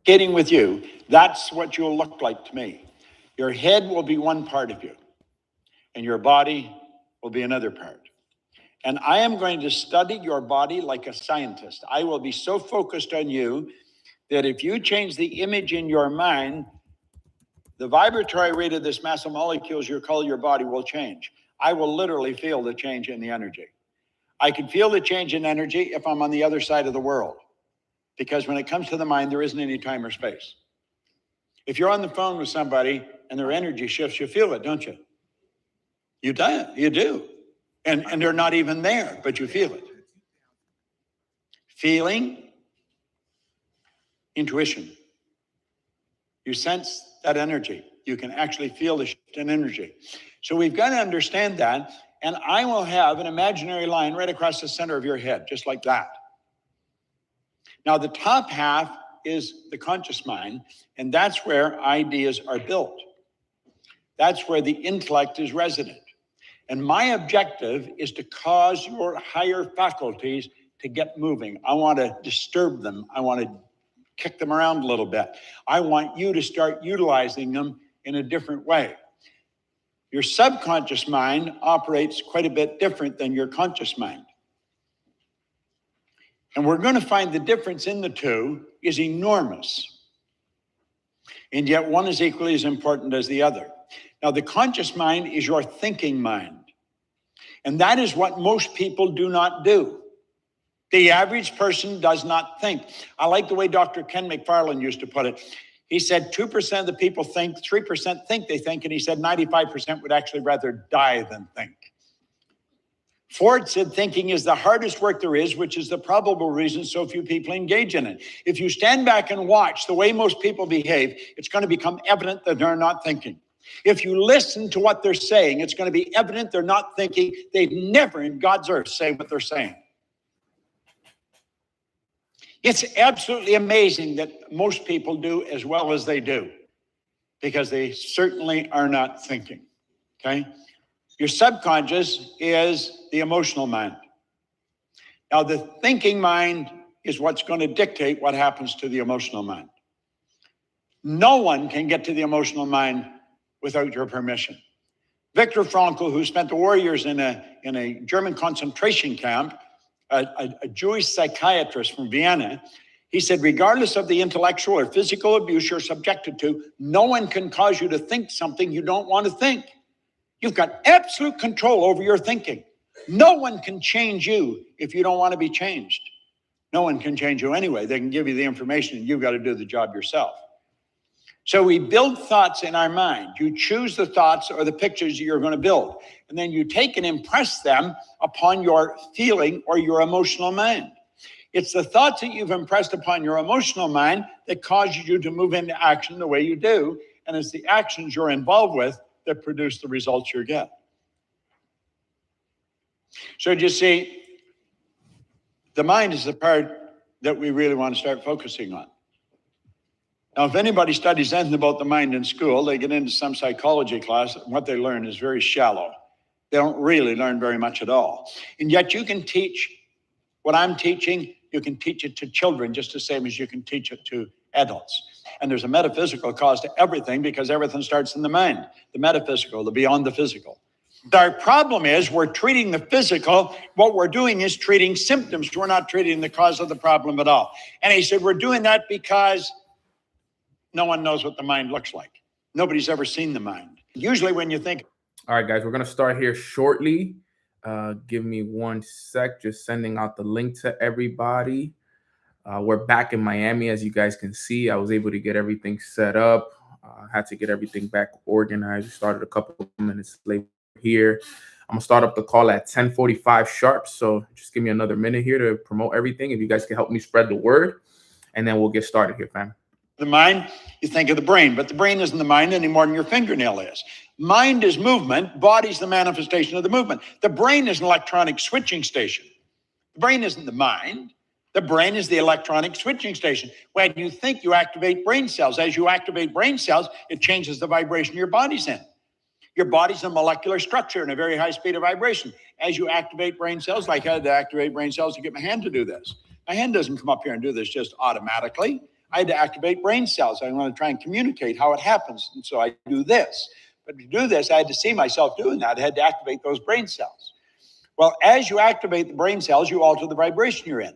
Getting with you, that's what you'll look like to me. Your head will be one part of you, and your body will be another part. And I am going to study your body like a scientist. I will be so focused on you that if you change the image in your mind, the vibratory rate of this mass of molecules you call your body will change. I will literally feel the change in the energy. I can feel the change in energy if I'm on the other side of the world, because when it comes to the mind, there isn't any time or space. If you're on the phone with somebody and their energy shifts, you feel it, don't you? You do. And they're not even there, but you feel it. Feeling, intuition. You sense that energy. You can actually feel the shift in energy. So we've got to understand that. And I will have an imaginary line right across the center of your head, just like that. Now, the top half is the conscious mind, and that's where ideas are built. That's where the intellect is resident. And my objective is to cause your higher faculties to get moving. I want to disturb them. I want to kick them around a little bit. I want you to start utilizing them in a different way. Your subconscious mind operates quite a bit different than your conscious mind. And we're going to find the difference in the two is enormous. And yet one is equally as important as the other. Now, the conscious mind is your thinking mind. And that is what most people do not do. The average person does not think. I like the way Dr. Ken McFarland used to put it. He said 2% of the people think, 3% think they think, and he said 95% would actually rather die than think. Ford said thinking is the hardest work there is, which is the probable reason so few people engage in it. If you stand back and watch the way most people behave, it's going to become evident that they're not thinking. If you listen to what they're saying, it's going to be evident they're not thinking. They'd never in God's earth say what they're saying. It's absolutely amazing that most people do as well as they do, because they certainly are not thinking, okay? Your subconscious is the emotional mind. Now, the thinking mind is what's going to dictate what happens to the emotional mind. No one can get to the emotional mind without your permission. Viktor Frankl, who spent the war years in a German concentration camp, a Jewish psychiatrist from Vienna, he said, regardless of the intellectual or physical abuse you're subjected to, no one can cause you to think something you don't want to think. You've got absolute control over your thinking. No one can change you if you don't want to be changed. No one can change you anyway. They can give you the information and you've got to do the job yourself. So we build thoughts in our mind. You choose the thoughts or the pictures you're going to build. And then you take and impress them upon your feeling or your emotional mind. It's the thoughts that you've impressed upon your emotional mind that cause you to move into action the way you do. And it's the actions you're involved with that produce the results you get. So you see, the mind is the part that we really want to start focusing on. Now, if anybody studies anything about the mind in school, they get into some psychology class, and what they learn is very shallow. They don't really learn very much at all. And yet you can teach what I'm teaching, you can teach it to children just the same as you can teach it to adults. And there's a metaphysical cause to everything because everything starts in the mind, the metaphysical, the beyond the physical. Our problem is we're treating the physical. What we're doing is treating symptoms. We're not treating the cause of the problem at all. And he said, we're doing that because no one knows what the mind looks like. Nobody's ever seen the mind. Usually when you think. All right, guys, we're going to start here shortly. Give me 1 sec. Just sending out the link to everybody. We're back in Miami, as you guys can see. I was able to get everything set up. Had to get everything back organized. We started a couple of minutes late here. I'm going to start up the call at 10:45 sharp. So just give me another minute here to promote everything. If you guys can help me spread the word, and then we'll get started here, fam. The mind, you think of the brain, but the brain isn't the mind any more than your fingernail is. Mind is movement, body's the manifestation of the movement. The brain is an electronic switching station. The brain isn't the mind. The brain is the electronic switching station. When you think, you activate brain cells. As you activate brain cells, it changes the vibration your body's in. Your body's a molecular structure in a very high speed of vibration. As you activate brain cells, like I had to activate brain cells to get my hand to do this. My hand doesn't come up here and do this just automatically. I had to activate brain cells. I want to try and communicate how it happens. And so I do this. But to do this, I had to see myself doing that. I had to activate those brain cells. Well, as you activate the brain cells, you alter the vibration you're in.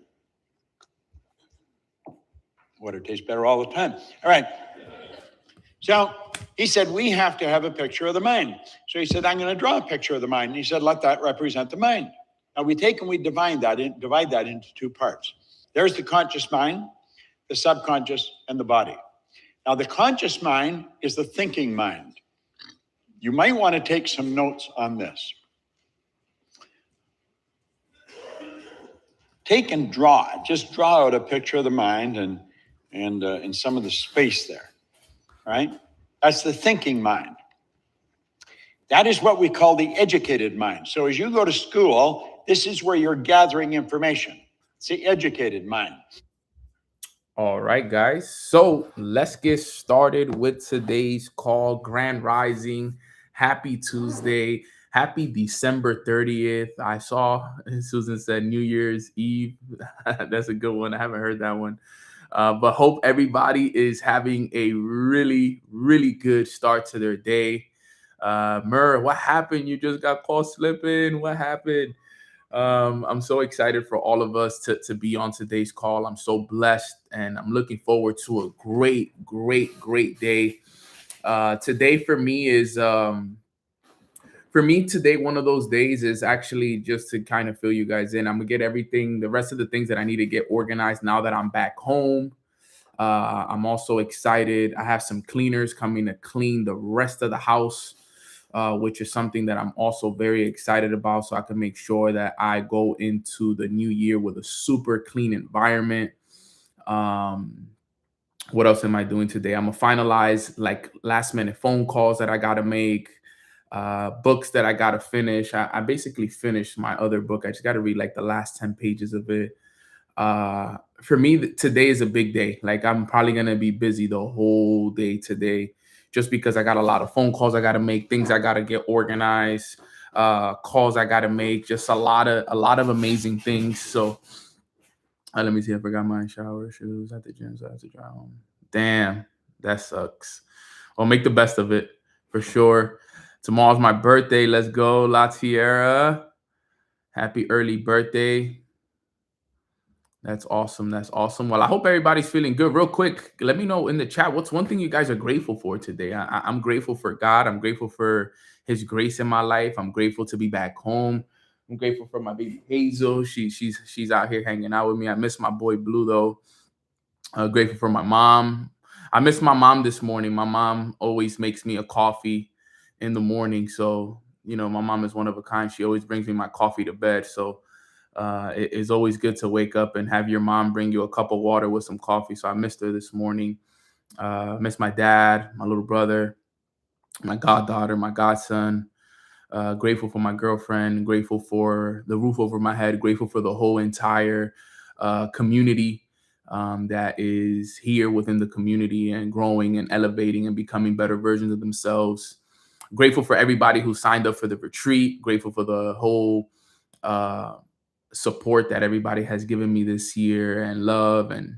Water tastes better all the time. All right. So he said, we have to have a picture of the mind. So he said, I'm going to draw a picture of the mind. And he said, let that represent the mind. Now we take and we divide that into two parts. There's the conscious mind, the subconscious, and the body. Now the conscious mind is the thinking mind. You might want to take some notes on this. Take and just draw out a picture of the mind and some of the space there, right? That's the thinking mind. That is what we call the educated mind. So as you go to school, this is where you're gathering information. It's the educated mind. All right, guys. So let's get started with today's call. Grand Rising. Happy Tuesday. Happy December 30th. I saw Susan said New Year's Eve. That's a good one. I haven't heard that one. But hope everybody is having a really, really good start to their day. Mur, what happened? You just got caught slipping. What happened? I'm so excited for all of us to be on today's call. I'm so blessed and I'm looking forward to a great, great, great day. Today for me is today, one of those days is actually just to kind of fill you guys in. I'm gonna get the rest of the things that I need to get organized now that I'm back home. I'm also excited. I have some cleaners coming to clean the rest of the house, which is something that I'm also very excited about. So I can make sure that I go into the new year with a super clean environment. What else am I doing today? I'm gonna finalize like last minute phone calls that I gotta make, books that I gotta finish. I basically finished my other book. I just gotta read like the last 10 pages of it. For me, today is a big day. Like I'm probably gonna be busy the whole day today, just because I got a lot of phone calls I gotta make, things I gotta get organized, calls I gotta make, just a lot of amazing things. So let me see. I forgot my shower shoes at the gym, so I have to drive home. Damn, that sucks. I'll make the best of it for sure. Tomorrow's my birthday. Let's go, La Tierra. Happy early birthday. That's awesome. That's awesome. Well, I hope everybody's feeling good. Real quick, let me know in the chat, what's one thing you guys are grateful for today? I'm grateful for God. I'm grateful for his grace in my life. I'm grateful to be back home. I'm grateful for my baby Hazel. She's out here hanging out with me. I miss my boy Blue though. Grateful for my mom. I miss my mom this morning. My mom always makes me a coffee in the morning. So, my mom is one of a kind. She always brings me my coffee to bed. So it is always good to wake up and have your mom bring you a cup of water with some coffee. So I missed her this morning. Miss my dad, my little brother, my goddaughter, my godson. Grateful for my girlfriend. Grateful for the roof over my head. Grateful for the whole entire community that is here within the community and growing and elevating and becoming better versions of themselves. Grateful for everybody who signed up for the retreat. Grateful for the whole support that everybody has given me this year and love, and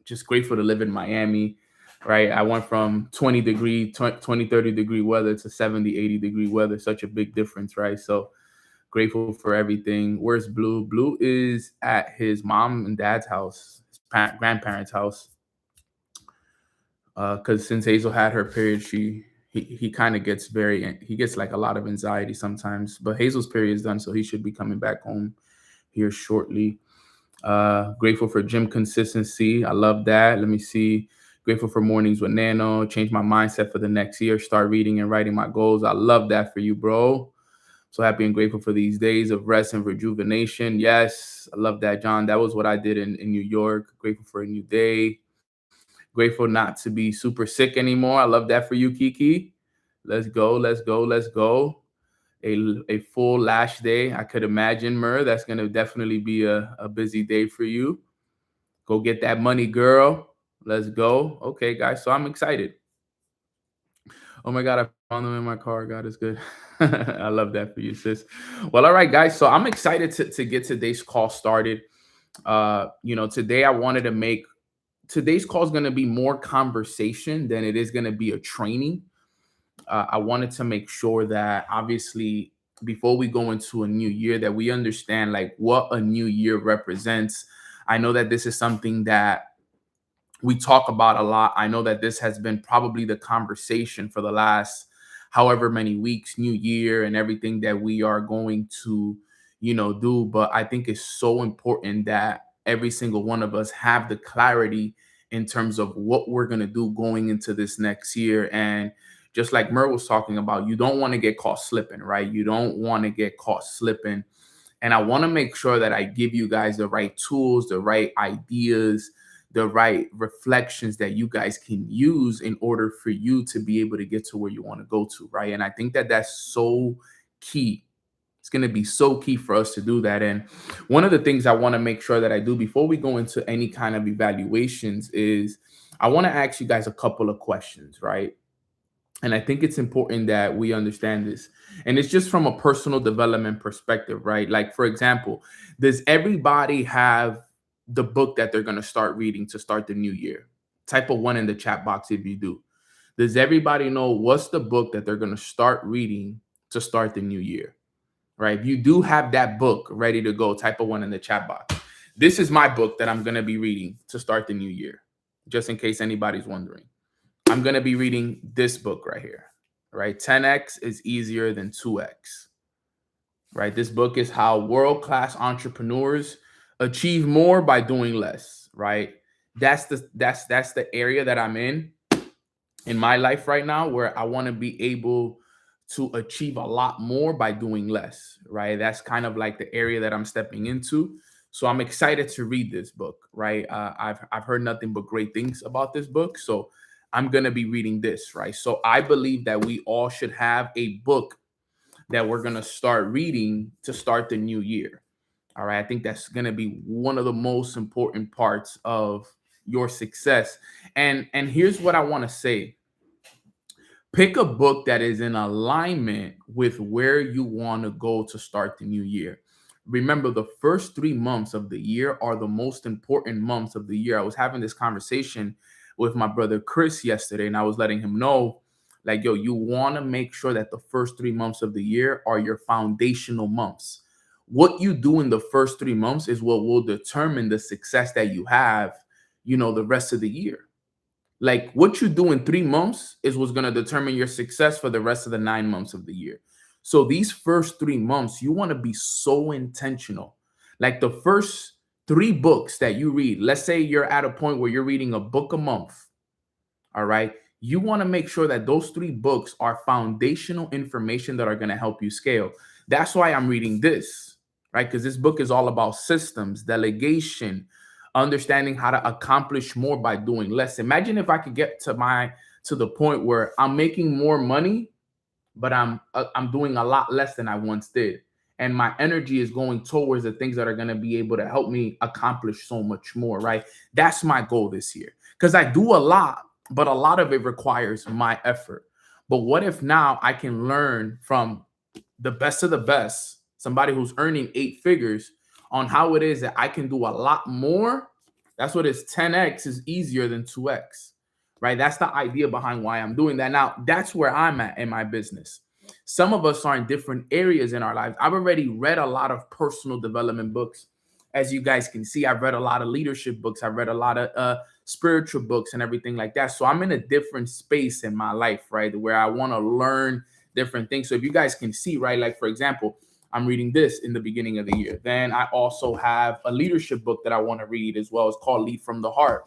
just grateful to live in Miami, right? I went from 20, 30 degree weather to 70, 80 degree weather. Such a big difference, right? So grateful for everything. Where's Blue? Blue is at his mom and dad's house, his grandparents' house. Because since Hazel had her period, he kind of gets he gets like a lot of anxiety sometimes. But Hazel's period is done, so he should be coming back home here shortly. Grateful for gym consistency. I love that. Let me see. Grateful for mornings with Nano. Change my mindset for the next year. Start reading and writing my goals. I love that for you, bro. So happy and grateful for these days of rest and rejuvenation. Yes, I love that, John. That was what I did in New York. Grateful for a new day. Grateful not to be super sick anymore. I love that for you, Kiki. Let's go, let's go, let's go. A full lash day. I could imagine, Mur. That's going to definitely be a busy day for you. Go get that money, girl. Let's go. Okay, guys. So I'm excited. Oh my God, I found them in my car. God is good. I love that for you, sis. Well, all right, guys. So I'm excited to get today's call started. Today I wanted to make today's call is going to be more conversation than it is going to be a training. I wanted to make sure that obviously before we go into a new year that we understand like what a new year represents. I know that this is something that we talk about a lot. I know that this has been probably the conversation for the last however many weeks, new year and everything that we are going to, do. But I think it's so important that every single one of us have the clarity in terms of what we're going to do going into this next year. And just like Mer was talking about, you don't want to get caught slipping, right? You don't want to get caught slipping. And I want to make sure that I give you guys the right tools, the right ideas, the right reflections that you guys can use in order for you to be able to get to where you want to go to, right? And I think that that's so key. It's going to be so key for us to do that. And one of the things I want to make sure that I do before we go into any kind of evaluations is I want to ask you guys a couple of questions, right? And I think it's important that we understand this. And it's just from a personal development perspective, right? Like, for example, does everybody have the book that they're going to start reading to start the new year? Type a 1 in the chat box if you do. Does everybody know what's the book that they're going to start reading to start the new year? Right? If you do have that book ready to go, type a 1 in the chat box. This is my book that I'm going to be reading to start the new year, just in case anybody's wondering. I'm going to be reading this book right here, right? 10x is easier than 2x, right? This book is how world-class entrepreneurs achieve more by doing less, right? That's the area that I'm in my life right now, where I want to be able to achieve a lot more by doing less, right? That's kind of like the area that I'm stepping into. So I'm excited to read this book, right? I've heard nothing but great things about this book. So I'm going to be reading this, right? So I believe that we all should have a book that we're going to start reading to start the new year. All right. I think that's going to be one of the most important parts of your success. And here's what I want to say. Pick a book that is in alignment with where you want to go to start the new year. Remember, the first 3 months of the year are the most important months of the year. I was having this conversation with my brother Chris yesterday, and I was letting him know, like, yo, you want to make sure that the first 3 months of the year are your foundational months. What you do in the first 3 months is what will determine the success that you have, the rest of the year. Like, what you do in 3 months is what's going to determine your success for the rest of the 9 months of the year. So these first 3 months, you want to be so intentional. Like the first 3 books that you read, let's say you're at a point where you're reading a book a month. All right. You want to make sure that those 3 books are foundational information that are going to help you scale. That's why I'm reading this, right? Because this book is all about systems, delegation, understanding how to accomplish more by doing less. Imagine if I could get to the point where I'm making more money, but I'm doing a lot less than I once did. And my energy is going towards the things that are going to be able to help me accomplish so much more, right? That's my goal this year. Because I do a lot, but a lot of it requires my effort. But what if now I can learn from the best of the best, somebody who's earning 8 figures, on how it is that I can do a lot more? That's what it's 10x is easier than 2x, right? That's the idea behind why I'm doing that. Now, that's where I'm at in my business. Some of us are in different areas in our lives. I've already read a lot of personal development books. As you guys can see, I've read a lot of leadership books. I've read a lot of spiritual books and everything like that. So I'm in a different space in my life, right, where I want to learn different things. So if you guys can see, right, like, for example, I'm reading this in the beginning of the year. Then I also have a leadership book that I want to read as well. It's called Lead from the Heart.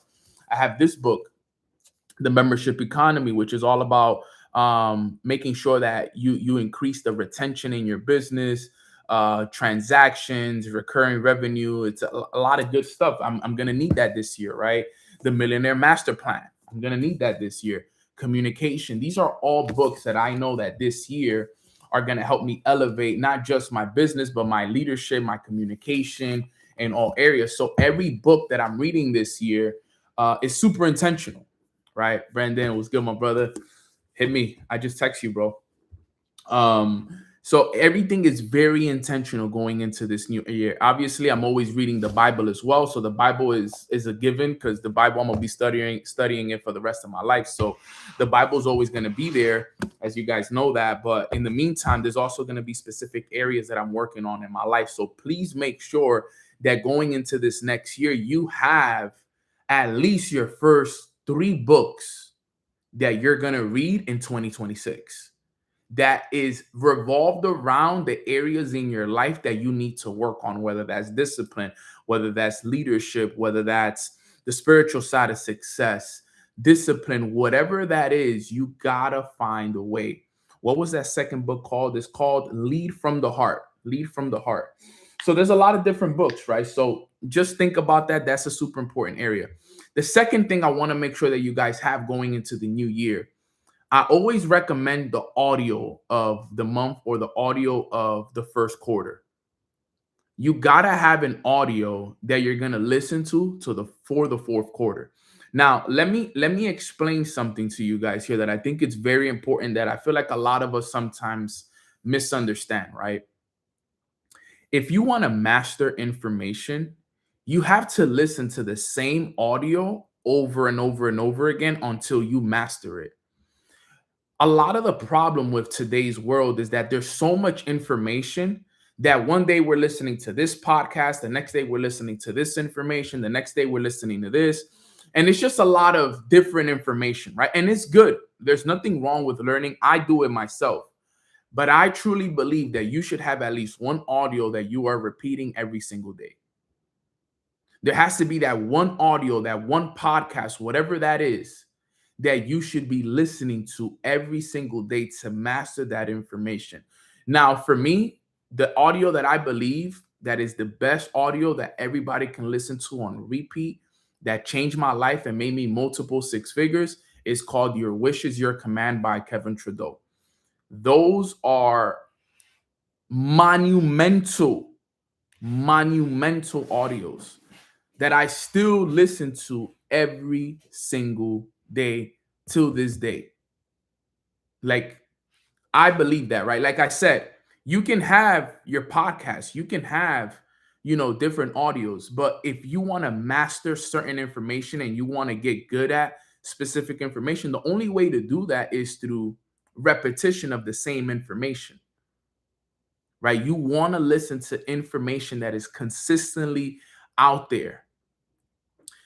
I have this book, The Membership Economy, which is all about making sure that you increase the retention in your business, transactions, recurring revenue. It's a lot of good stuff. I'm going to need that this year, right? The Millionaire Master Plan. I'm going to need that this year. Communication. These are all books that I know that this year are going to help me elevate not just my business, but my leadership, my communication in all areas. So every book that I'm reading this year is super intentional, right? Brandon, what's good, my brother? Hit me. I just text you, bro. So everything is very intentional going into this new year. Obviously, I'm always reading the Bible as well. So the Bible is a given, because the Bible, I'm gonna be studying it for the rest of my life. So the Bible is always gonna be there, as you guys know that. But in the meantime, there's also gonna be specific areas that I'm working on in my life. So please make sure that going into this next year, you have at least your first 3 books that you're gonna read in 2026, that is revolved around the areas in your life that you need to work on, whether that's discipline, whether that's leadership, whether that's the spiritual side of success, discipline, whatever that is, you gotta find a way. What was that second book called? It's called Lead from the Heart. Lead from the Heart. So there's a lot of different books, right? So just think about that. That's a super important area. The second thing I want to make sure that you guys have going into the new year, I always recommend the audio of the month or the audio of the first quarter. You gotta have an audio that you're gonna listen to for the fourth quarter. Now, let me explain something to you guys here that I think it's very important, that I feel like a lot of us sometimes misunderstand, right? If you want to master information, you have to listen to the same audio over and over and over again until you master it. A lot of the problem with today's world is that there's so much information that one day we're listening to this podcast, the next day we're listening to this information, the next day we're listening to this. And it's just a lot of different information, right? And it's good. There's nothing wrong with learning. I do it myself. But I truly believe that you should have at least one audio that you are repeating every single day. There has to be that one audio, that one podcast, whatever that is, that you should be listening to every single day to master that information. Now, for me, the audio that I believe that is the best audio that everybody can listen to on repeat, that changed my life and made me multiple 6 figures, is called Your Wish is Your Command by Kevin Trudeau. Those are monumental audios that I still listen to every single day till this day. Like, I believe that, right? Like I said, you can have your podcast, you can have, different audios, but if you want to master certain information and you want to get good at specific information, the only way to do that is through repetition of the same information, right? You want to listen to information that is consistently out there,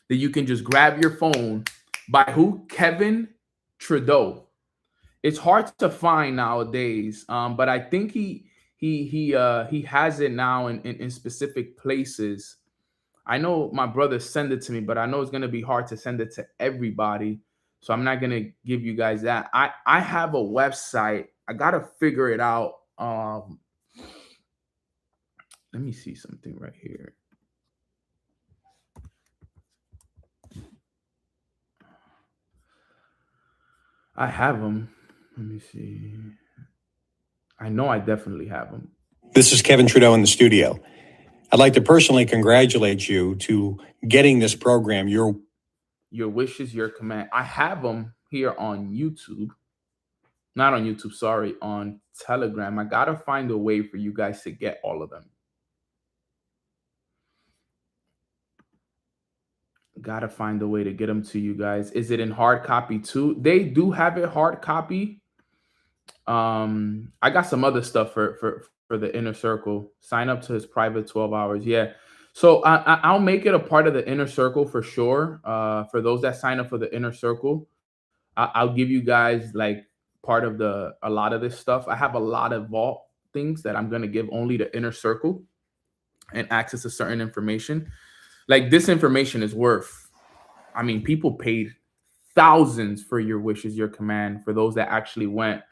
that you can just grab your phone. By who? Kevin Trudeau. It's hard to find nowadays, but I think he has it now in specific places. I know my brother sent it to me, but I know it's gonna be hard to send it to everybody, so I'm not gonna give you guys that. I have a website. I gotta figure it out. Let me see something right here. I have them. Let me see. I know I definitely have them. This is Kevin Trudeau in the studio. I'd like to personally congratulate you to getting this program, Your Wish is Your Command. I have them here on YouTube. Not on YouTube, sorry, on Telegram. I got to find a way for you guys to get all of them. Got to find a way to get them to you guys. Is it in hard copy too? They do have it hard copy. I got some other stuff for the inner circle. Sign up to his private 12 hours. Yeah. So I'll make it a part of the inner circle for sure. For those that sign up for the inner circle, I'll give you guys like part of a lot of this stuff. I have a lot of vault things that I'm going to give only the inner circle and access to certain information. Like, this information is worth, I mean, people paid thousands for Your Wish is Your Command for those that actually went.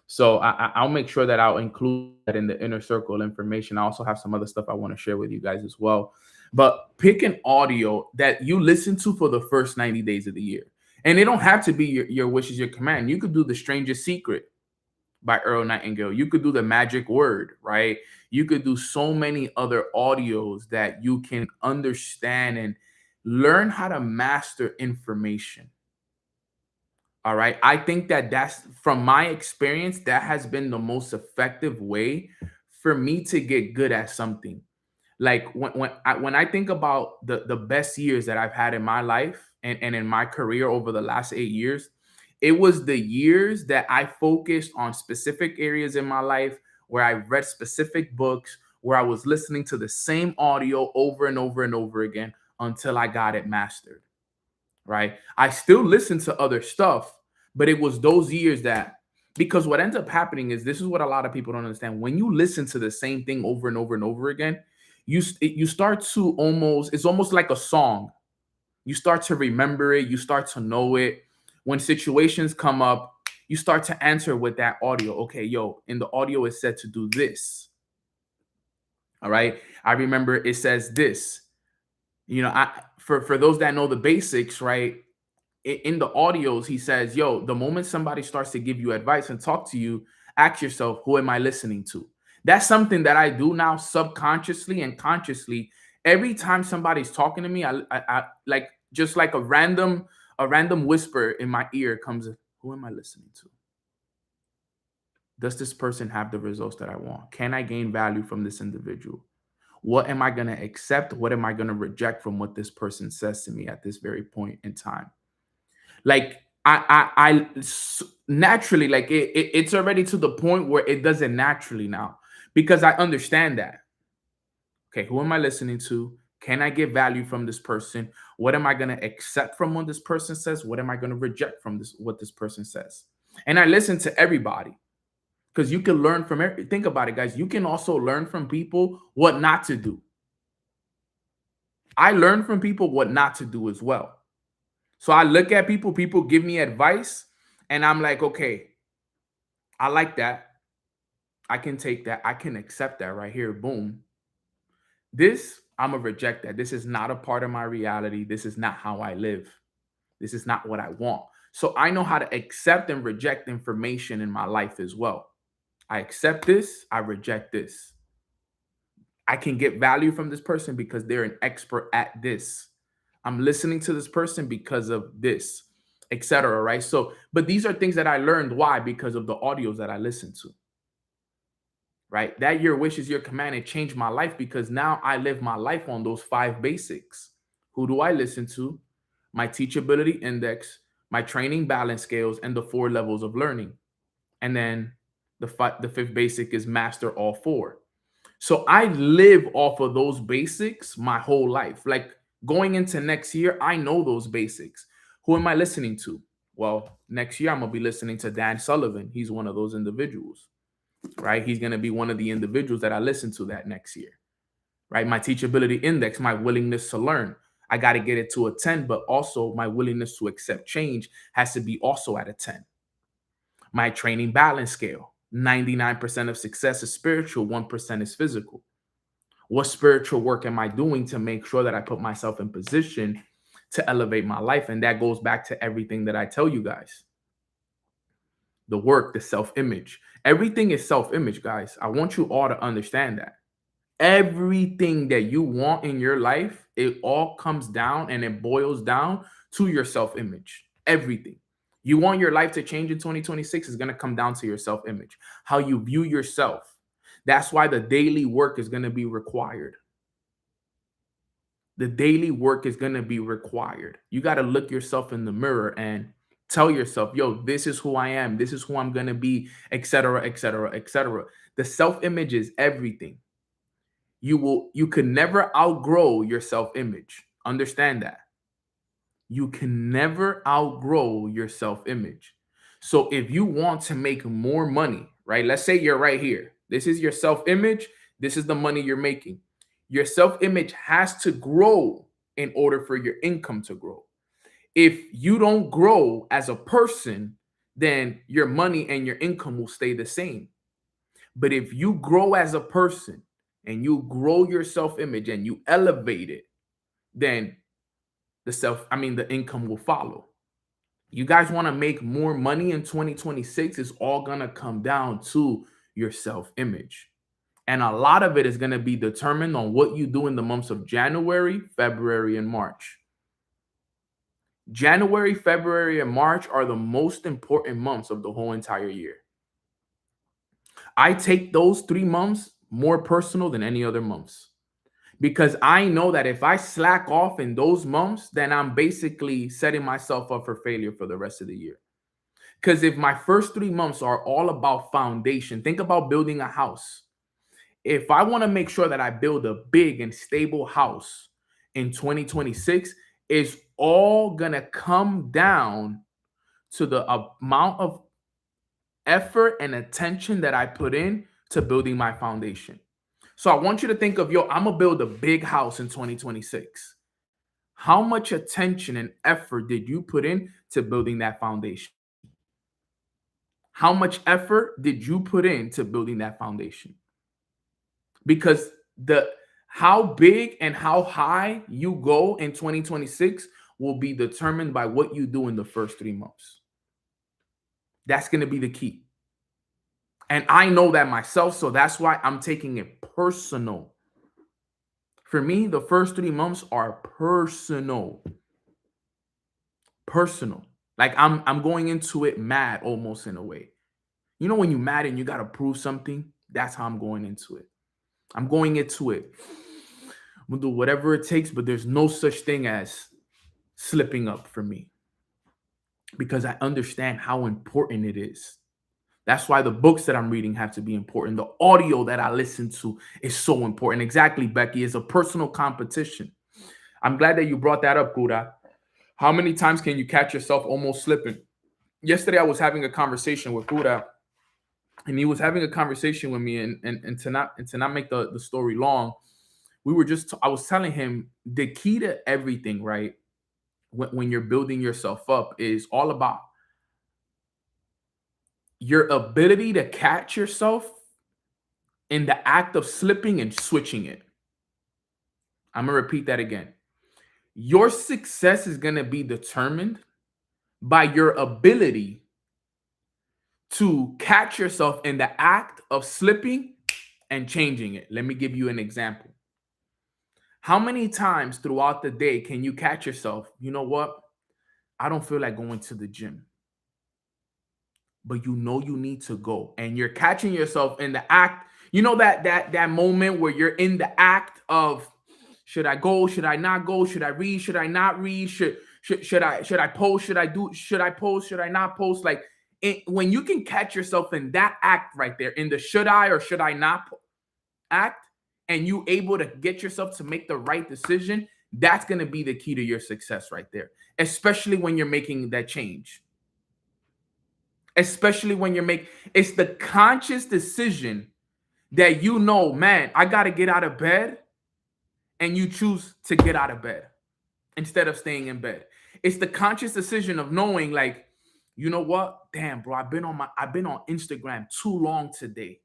So I'll make sure that I'll include that in the inner circle information. I also have some other stuff I want to share with you guys as well. But pick an audio that you listen to for the first 90 days of the year. And it don't have to be your Wish is Your Command. You could do The Strangest Secret by Earl Nightingale. You could do The Magic Word, right? You could do so many other audios that you can understand and learn how to master information. All right. I think that that's, from my experience, that has been the most effective way for me to get good at something. Like when I think about the best years that I've had in my life and in my career over the last 8 years, it was the years that I focused on specific areas in my life, where I read specific books, where I was listening to the same audio over and over and over again until I got it mastered. Right? I still listen to other stuff, but it was those years that, because what ends up happening is, this is what a lot of people don't understand. When you listen to the same thing over and over and over again, you start to it's almost like a song. You start to remember it, you start to know it. When situations come up, you start to answer with that audio. Okay, yo, in the audio it said to do this. All right. I remember it says this. For those that know the basics, right? In the audios, he says, yo, the moment somebody starts to give you advice and talk to you, ask yourself, who am I listening to? That's something that I do now subconsciously and consciously. Every time somebody's talking to me, I like, just like a random whisper in my ear comes, who am I listening to? Does this person have the results that I want? Can I gain value from this individual? What am I going to accept? What am I going to reject from what this person says to me at this very point in time? Like I naturally, like it's already to the point where it does it naturally now, because I understand that. Okay, who am I listening to? Can I get value from this person? What am I going to accept from what this person says? What am I going to reject from what this person says? And I listen to everybody, because you can learn from think about it, guys. You can also learn from people what not to do. I learn from people what not to do as well. So I look at people give me advice, and I'm like, okay, I like that. I can take that. I can accept that right here. Boom. This, I'm going to reject that. This is not a part of my reality. This is not how I live. This is not what I want. So I know how to accept and reject information in my life as well. I accept this. I reject this. I can get value from this person because they're an expert at this. I'm listening to this person because of this, etc. Right? So, but these are things that I learned. Why? Because of the audios that I listened to. Right? That Your Wish is Your Command, it changed my life, because now I live my life on those 5 basics. Who do I listen to? My teachability index, my training balance scales, and the 4 levels of learning. And then the 5th basic is master all 4. So I live off of those basics my whole life. Like going into next year, I know those basics. Who am I listening to? Well, next year I'm going to be listening to Dan Sullivan. He's one of those individuals, right? He's going to be one of the individuals that I listen to that next year, right? My teachability index, my willingness to learn, I got to get it to a 10, but also my willingness to accept change has to be also at a 10. My training balance scale, 99% of success is spiritual, 1% is physical. What spiritual work am I doing to make sure that I put myself in position to elevate my life? And that goes back to everything that I tell you guys. The work, the self-image. Everything is self-image, guys. I want you all to understand that. Everything that you want in your life, it all comes down and it boils down to your self-image. Everything. You want your life to change in 2026 is going to come down to your self-image, how you view yourself. That's why the daily work is going to be required. The daily work is going to be required. You got to look yourself in the mirror and tell yourself, yo, this is who I am. This is who I'm going to be, etc., etc., etc. The self-image is everything. You can never outgrow your self-image. Understand that. You can never outgrow your self-image. So if you want to make more money, right? Let's say you're right here. This is your self-image. This is the money you're making. Your self-image has to grow in order for your income to grow. If you don't grow as a person, then your money and your income will stay the same. But if you grow as a person and you grow your self-image and you elevate it, then the income will follow. You guys want to make more money in 2026, it's all going to come down to your self-image. And a lot of it is going to be determined on what you do in the months of January, February, and March. January, February, and March are the most important months of the whole entire year. I take those 3 months more personal than any other months, because I know that if I slack off in those months, then I'm basically setting myself up for failure for the rest of the year. Because if my first 3 months are all about foundation, think about building a house. If I want to make sure that I build a big and stable house in 2026, it's all going to come down to the amount of effort and attention that I put in to building my foundation. So I want you to think of, I'm going to build a big house in 2026. How much attention and effort did you put in to building that foundation? How much effort did you put into building that foundation? Because how big and how high you go in 2026 will be determined by what you do in the first 3 months. That's going to be the key. And I know that myself, so that's why I'm taking it personal. For me, the first 3 months are personal. Personal. Like I'm going into it mad, almost, in a way. You know when you're mad and you got to prove something? That's how I'm going into it. I'm going into it. I'm going to do whatever it takes, but there's no such thing as slipping up for me, because I understand how important it is. That's why the books that I'm reading have to be important. The audio that I listen to is so important. Exactly, Becky. It's a personal competition. I'm glad that you brought that up, Kura. How many times can you catch yourself almost slipping? Yesterday, I was having a conversation with Kura, and he was having a conversation with me. And to not make the story long, I was telling him the key to everything, right? When you're building yourself up, is all about your ability to catch yourself in the act of slipping and switching it. I'm going to repeat that again. Your success is going to be determined by your ability to catch yourself in the act of slipping and changing it. Let me give you an example. How many times throughout the day can you catch yourself, you know what? I don't feel like going to the gym, but you know you need to go, and you're catching yourself in the act. You know that moment where you're in the act of, should I go? Should I not go? Should I read? Should I not read? Should I post? Should I post? Should I not post? Like when you can catch yourself in that act right there, in the should I or should I not act, and you able to get yourself to make the right decision, that's going to be the key to your success right there, especially when you're making that change. Especially when it's the conscious decision that man, I got to get out of bed, and you choose to get out of bed instead of staying in bed. It's the conscious decision of knowing, like, you know what? Damn, bro, I've been on Instagram too long today.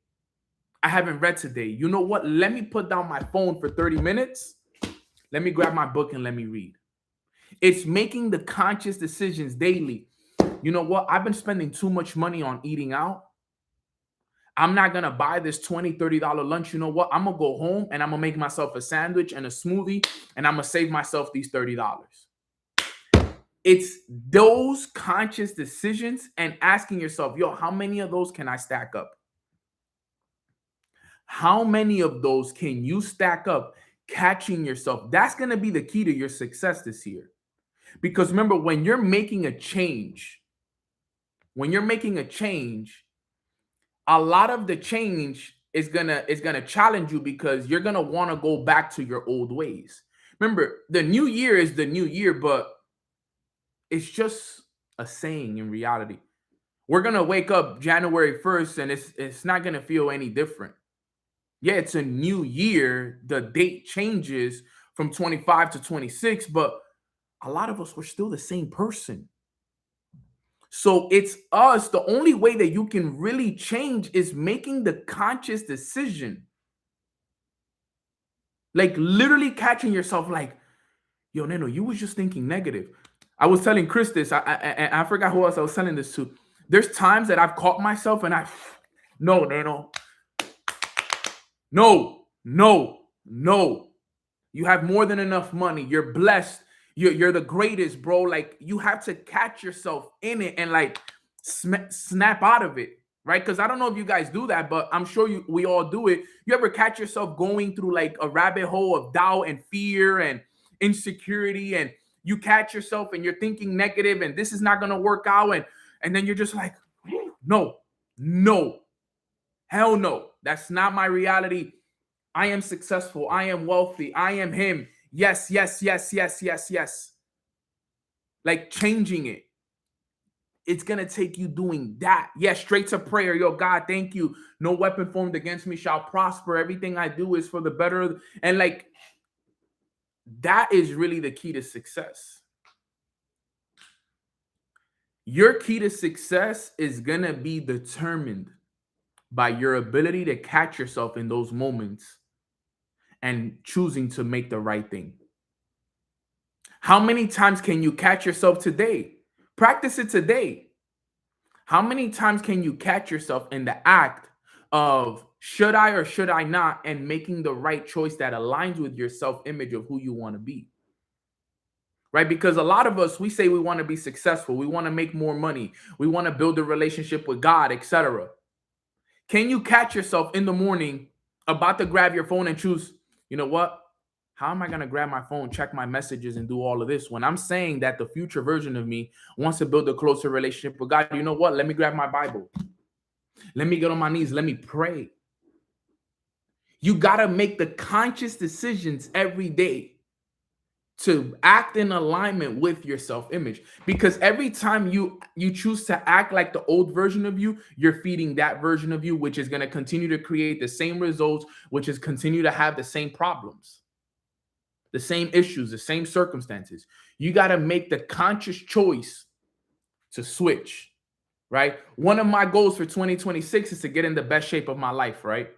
I haven't read today. You know what? Let me put down my phone for 30 minutes. Let me grab my book and let me read. It's making the conscious decisions daily. You know what? I've been spending too much money on eating out. I'm not going to buy this $20, $30 lunch. You know what? I'm going to go home and I'm going to make myself a sandwich and a smoothie, and I'm going to save myself these $30. It's those conscious decisions and asking yourself, how many of those can I stack up? How many of those can you stack up, catching yourself? That's going to be the key to your success this year. Because remember, when you're making a change, a lot of the change is gonna challenge you, because you're gonna want to go back to your old ways. Remember, the new year is the new year, but it's just a saying in reality. We're gonna wake up January 1st and it's not gonna feel any different. Yeah, it's a new year. The date changes from 25 to 26, but a lot of us were still the same person. So it's us. The only way that you can really change is making the conscious decision. Like literally catching yourself like, Neno, you was just thinking negative. I was telling Chris this. I forgot who else I was telling this to. There's times that I've caught myself and no, Neno. No. You have more than enough money. You're blessed. You're the greatest, bro. Like, you have to catch yourself in it and like snap out of it, right? Because I don't know if you guys do that, but I'm sure we all do it. You ever catch yourself going through like a rabbit hole of doubt and fear and insecurity, and you catch yourself and you're thinking negative and this is not going to work out, and then you're just like, no, hell no, that's not my reality. I am successful, I am wealthy, I am him. Yes. Like, changing it, it's gonna take you doing that. Yes, straight to prayer. Yo, God, thank you. No weapon formed against me shall prosper. Everything I do is for the better. And like, that is really the key to success. Your key to success is gonna be determined by your ability to catch yourself in those moments and choosing to make the right thing. How many times can you catch yourself today? Practice it today. How many times can you catch yourself in the act of should I or should I not, and making the right choice that aligns with your self-image of who you want to be? Right? Because a lot of us, we say we want to be successful. We want to make more money. We want to build a relationship with God, etc. Can you catch yourself in the morning about to grab your phone and choose, you know what? How am I going to grab my phone, check my messages, and do all of this when I'm saying that the future version of me wants to build a closer relationship with God? You know what? Let me grab my Bible. Let me get on my knees. Let me pray. You got to make the conscious decisions every day to act in alignment with your self-image, because every time you choose to act like the old version of you, you're feeding that version of you, which is going to continue to create the same results, which is continue to have the same problems, the same issues, the same circumstances. You got to make the conscious choice to switch, right? One of my goals for 2026 is to get in the best shape of my life, right?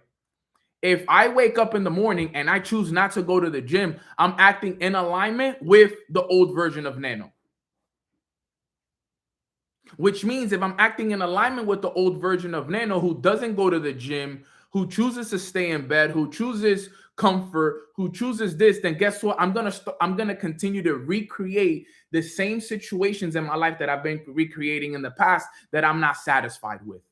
If I wake up in the morning and I choose not to go to the gym, I'm acting in alignment with the old version of Nano. Which means if I'm acting in alignment with the old version of Nano, who doesn't go to the gym, who chooses to stay in bed, who chooses comfort, who chooses this, then guess what? I'm gonna continue to recreate the same situations in my life that I've been recreating in the past that I'm not satisfied with.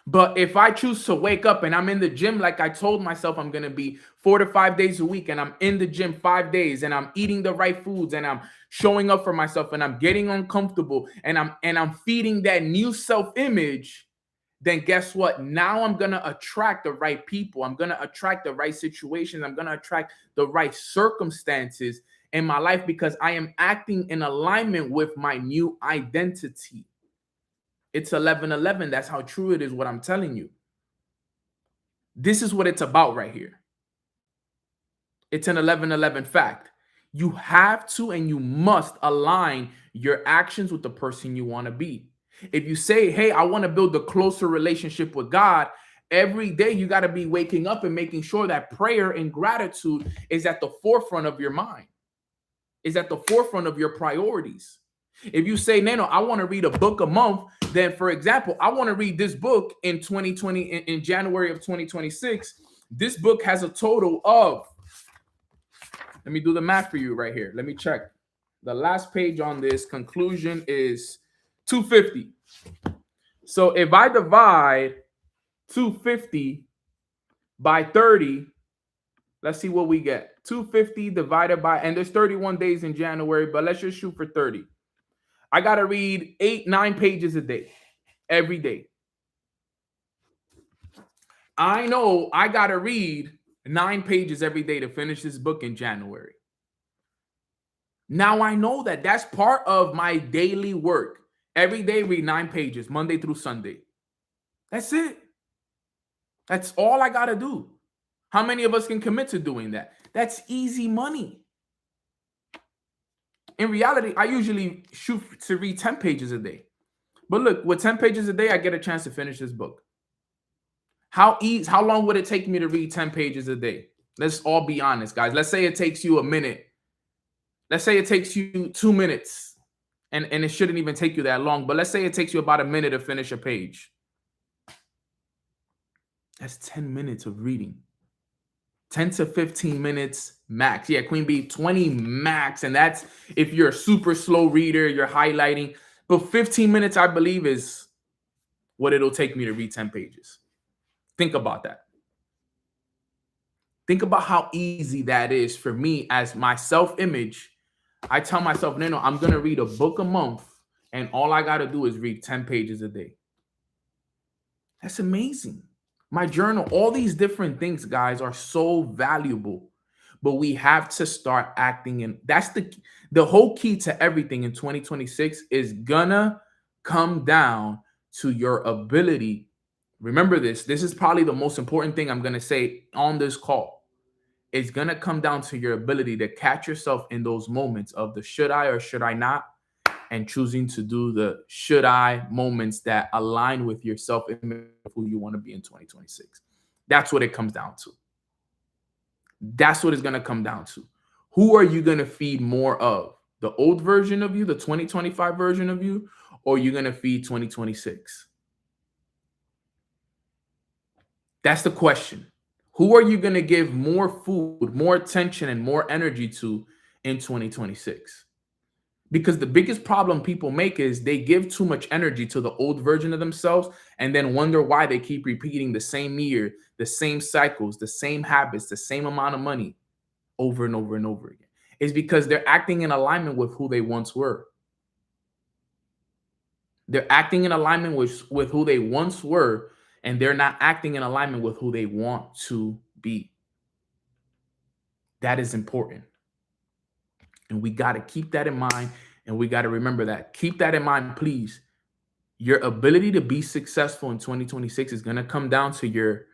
But if I choose to wake up and I'm in the gym like I told myself I'm going to be 4 to 5 days a week, and I'm in the gym 5 days, and I'm eating the right foods, and I'm showing up for myself, and I'm getting uncomfortable, and I'm feeding that new self-image, then guess what? Now I'm going to attract the right people. I'm going to attract the right situations. I'm going to attract the right circumstances in my life because I am acting in alignment with my new identity. It's 11:11. That's how true it is, what I'm telling you. This is what it's about right here. It's an 11:11 fact. You have to and you must align your actions with the person you want to be. If you say, hey, I want to build a closer relationship with God, every day you got to be waking up and making sure that prayer and gratitude is at the forefront of your mind, is at the forefront of your priorities. If you say, Nano, I want to read a book a month, then, for example, I want to read this book in 2020, in January of 2026. This book has a total of, let me do the math for you right here. Let me check. The last page on this conclusion is 250. So if I divide 250 by 30, let's see what we get. 250 divided by, and there's 31 days in January, but let's just shoot for 30. I got to read 8-9 pages a day, every day. I know I got to read 9 pages every day to finish this book in January. Now I know that that's part of my daily work. Every day read 9 pages, Monday through Sunday. That's it. That's all I got to do. How many of us can commit to doing that? That's easy money. In reality, I usually shoot to read 10 pages a day. But look, with 10 pages a day, I get a chance to finish this book. How long would it take me to read 10 pages a day? Let's all be honest, guys. Let's say it takes you a minute. Let's say it takes you 2 minutes. And it shouldn't even take you that long. But let's say it takes you about a minute to finish a page. That's 10 minutes of reading. 10 to 15 minutes max. Yeah, Queen Bee, 20 max. And that's if you're a super slow reader, you're highlighting. But 15 minutes, I believe, is what it'll take me to read 10 pages. Think about that. Think about how easy that is for me as my self-image. I tell myself, no, I'm going to read a book a month, and all I got to do is read 10 pages a day. That's amazing. My journal, all these different things, guys, are so valuable, but we have to start acting. And that's the whole key to everything in 2026 is gonna come down to your ability. Remember this is probably the most important thing I'm going to say on this call. It's going to come down to your ability to catch yourself in those moments of the should I or should I not, and choosing to do the should I moments that align with your self-image of who you want to be in 2026. That's what it comes down to. That's what it's going to come down to. Who are you going to feed more of? The old version of you, the 2025 version of you, or are you going to feed 2026? That's the question. Who are you going to give more food, more attention, and more energy to in 2026? Because the biggest problem people make is they give too much energy to the old version of themselves and then wonder why they keep repeating the same year, the same cycles, the same habits, the same amount of money over and over and over again. It's because they're acting in alignment with who they once were. They're acting in alignment with who they once were, and they're not acting in alignment with who they want to be. That is important. And we got to keep that in mind, and we got to remember that. Keep that in mind, please. Your ability to be successful in 2026 is going to come down to your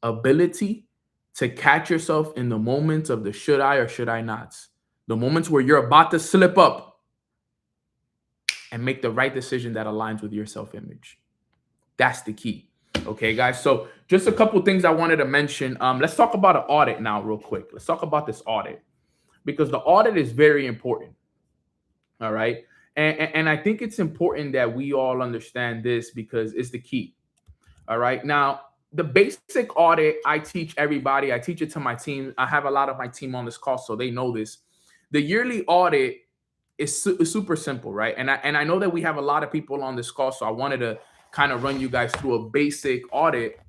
ability to catch yourself in the moments of the should I or should I nots. The moments where you're about to slip up and make the right decision that aligns with your self-image. That's the key. Okay, guys. So just a couple things I wanted to mention. Let's talk about an audit now real quick. Let's talk about this audit, because the audit is very important. All right. And I think it's important that we all understand this because it's the key. All right. Now, the basic audit, I teach everybody. I teach it to my team. I have a lot of my team on this call, so they know this. The yearly audit is super simple, right? And I know that we have a lot of people on this call, so I wanted to kind of run you guys through a basic audit.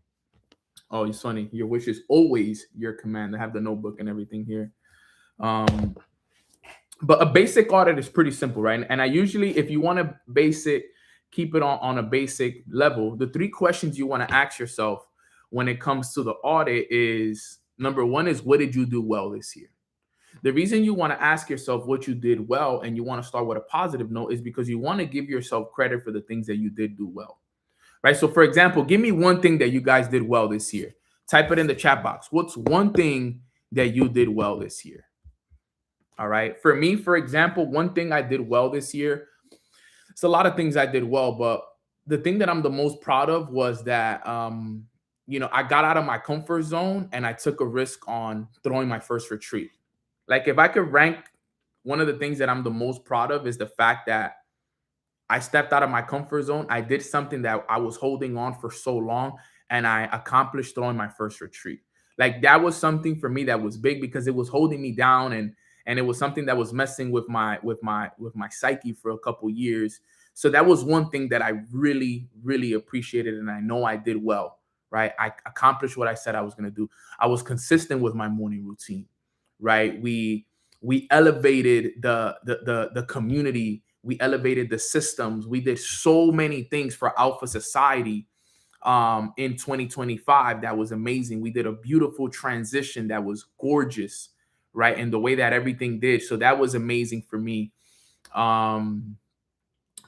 Oh, it's funny. Your wish is always your command. I have the notebook and everything here. But a basic audit is pretty simple, right? And I usually, if you want to keep it on a basic level, the 3 questions you want to ask yourself when it comes to the audit is, number 1 is, what did you do well this year? The reason you want to ask yourself what you did well, and you want to start with a positive note, is because you want to give yourself credit for the things that you did do well, right? So for example, give me one thing that you guys did well this year. Type it in the chat box. What's one thing that you did well this year? All right. For me, for example, one thing I did well this year, it's a lot of things I did well, but the thing that I'm the most proud of was that, I got out of my comfort zone and I took a risk on throwing my first retreat. Like, if I could rank one of the things that I'm the most proud of is the fact that I stepped out of my comfort zone. I did something that I was holding on for so long, and I accomplished throwing my first retreat. Like, that was something for me that was big because it was holding me down, and it was something that was messing with my psyche for a couple years. So that was one thing that I really, really appreciated, and I know I did well, right? I accomplished what I said I was going to do. I was consistent with my morning routine, right? We elevated the community. We elevated the systems. We did so many things for Alpha Society in 2025 that was amazing. We did a beautiful transition that was gorgeous, right? And the way that everything did. So that was amazing for me.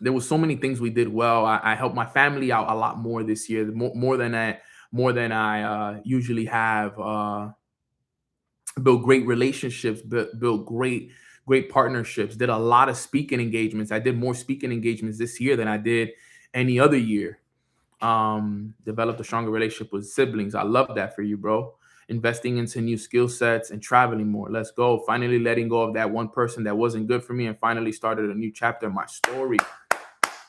There was so many things we did well. I helped my family out a lot more this year, more than I usually have. Built great relationships, built great partnerships, did a lot of speaking engagements. I did more speaking engagements this year than I did any other year. Developed a stronger relationship with siblings. I love that for you, bro. Investing into new skill sets and traveling more. Let's go. Finally letting go of that one person that wasn't good for me and finally started a new chapter in my story.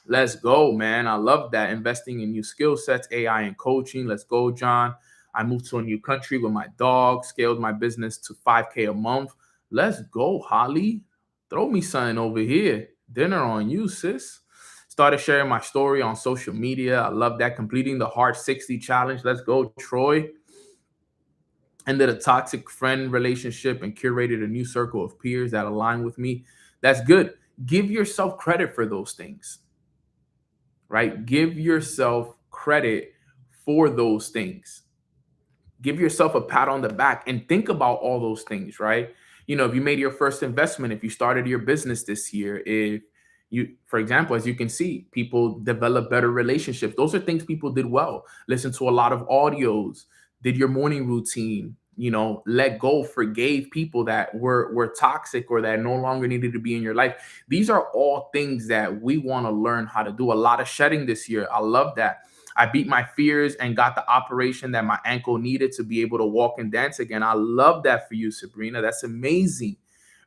Let's go, man. I love that. Investing in new skill sets, AI and coaching. Let's go, John. I moved to a new country with my dog, scaled my business to 5K a month. Let's go, Holly. Throw me something over here. Dinner on you, sis. Started sharing my story on social media. I love that. Completing the Hard 60 challenge. Let's go, Troy. Ended a toxic friend relationship and curated a new circle of peers that align with me. That's good. Give yourself credit for those things, right? Give yourself credit for those things. Give yourself a pat on the back and think about all those things, right? You know, if you made your first investment, if you started your business this year, if you, for example, as you can see, people develop better relationships. Those are things people did well. Listen to a lot of audios, did your morning routine, you know, let go, forgave people that were toxic or that no longer needed to be in your life. These are all things that we want to learn how to do. A lot of shedding this year. I love that. I beat my fears and got the operation that my ankle needed to be able to walk and dance again. I love that for you, Sabrina. That's amazing,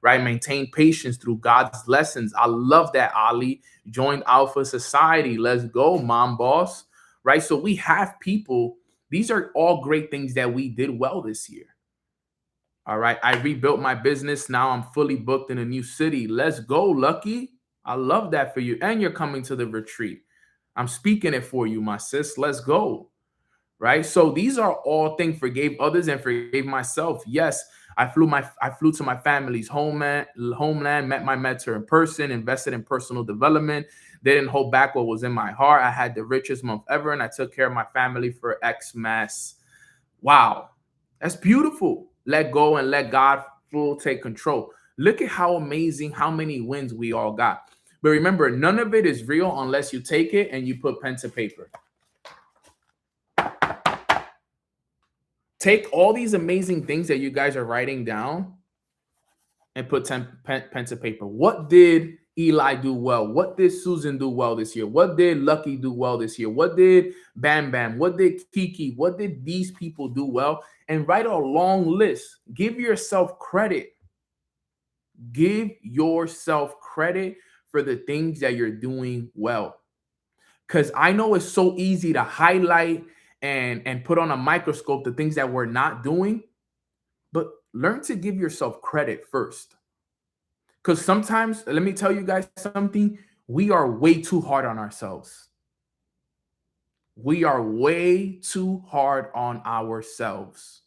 right? Maintain patience through God's lessons. I love that, Ali. Joined Alpha Society. Let's go, mom boss, right? So we have people. These are all great things that we did well this year. All right. I rebuilt my business. Now I'm fully booked in a new city. Let's go, Lucky. I love that for you. And you're coming to the retreat. I'm speaking it for you, my sis. Let's go. Right. So these are all things. Forgave others and forgave myself. Yes, I flew to my family's homeland, met my mentor in person, invested in personal development, didn't hold back what was in my heart. I had the richest month ever, and I took care of my family for Xmas. Wow, that's beautiful. Let go and let God full take control. Look at how amazing, how many wins we all got. But remember, none of it is real unless you take it and you put pen to paper. Take all these amazing things that you guys are writing down and put pen to paper. What did Eli do well? What did Susan do well this year? What did Lucky do well this year? What did Bam Bam? What did Kiki? What did these people do well? And write a long list. Give yourself credit. Give yourself credit for the things that you're doing well. Because I know it's so easy to highlight and put on a microscope the things that we're not doing, but learn to give yourself credit first. Because sometimes, let me tell you guys something, we are way too hard on ourselves. We are way too hard on ourselves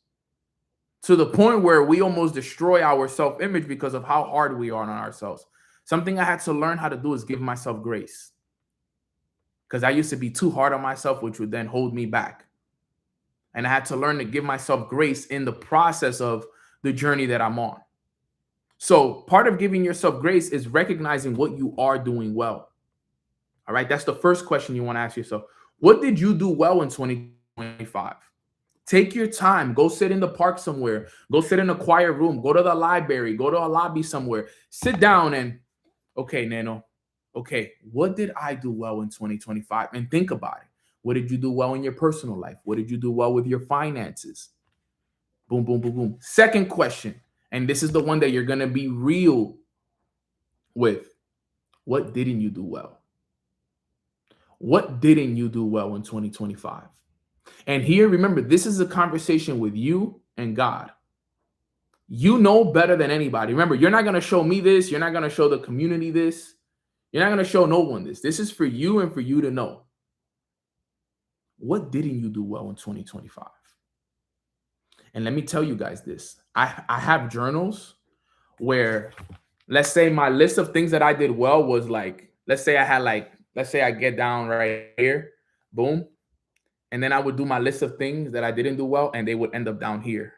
to the point where we almost destroy our self-image because of how hard we are on ourselves. Something I had to learn how to do is give myself grace. Because I used to be too hard on myself, which would then hold me back. And I had to learn to give myself grace in the process of the journey that I'm on. So part of giving yourself grace is recognizing what you are doing well. All right. That's the first question you want to ask yourself. What did you do well in 2025? Take your time. Go sit in the park somewhere. Go sit in a quiet room. Go to the library. Go to a lobby somewhere. Sit down and, okay, Nano. Okay, what did I do well in 2025? And think about it. What did you do well in your personal life? What did you do well with your finances? Boom, boom, boom, boom. Second question, and this is the one that you're going to be real with. What didn't you do well? What didn't you do well in 2025? And here, remember, this is a conversation with you and God. You know better than anybody. Remember, you're not going to show me this. You're not going to show the community this. You're not going to show no one this. This is for you and for you to know. What didn't you do well in 2025? And let me tell you guys this. I have journals where, let's say my list of things that I did well was like, let's say I get down right here, boom. And then I would do my list of things that I didn't do well, and they would end up down here.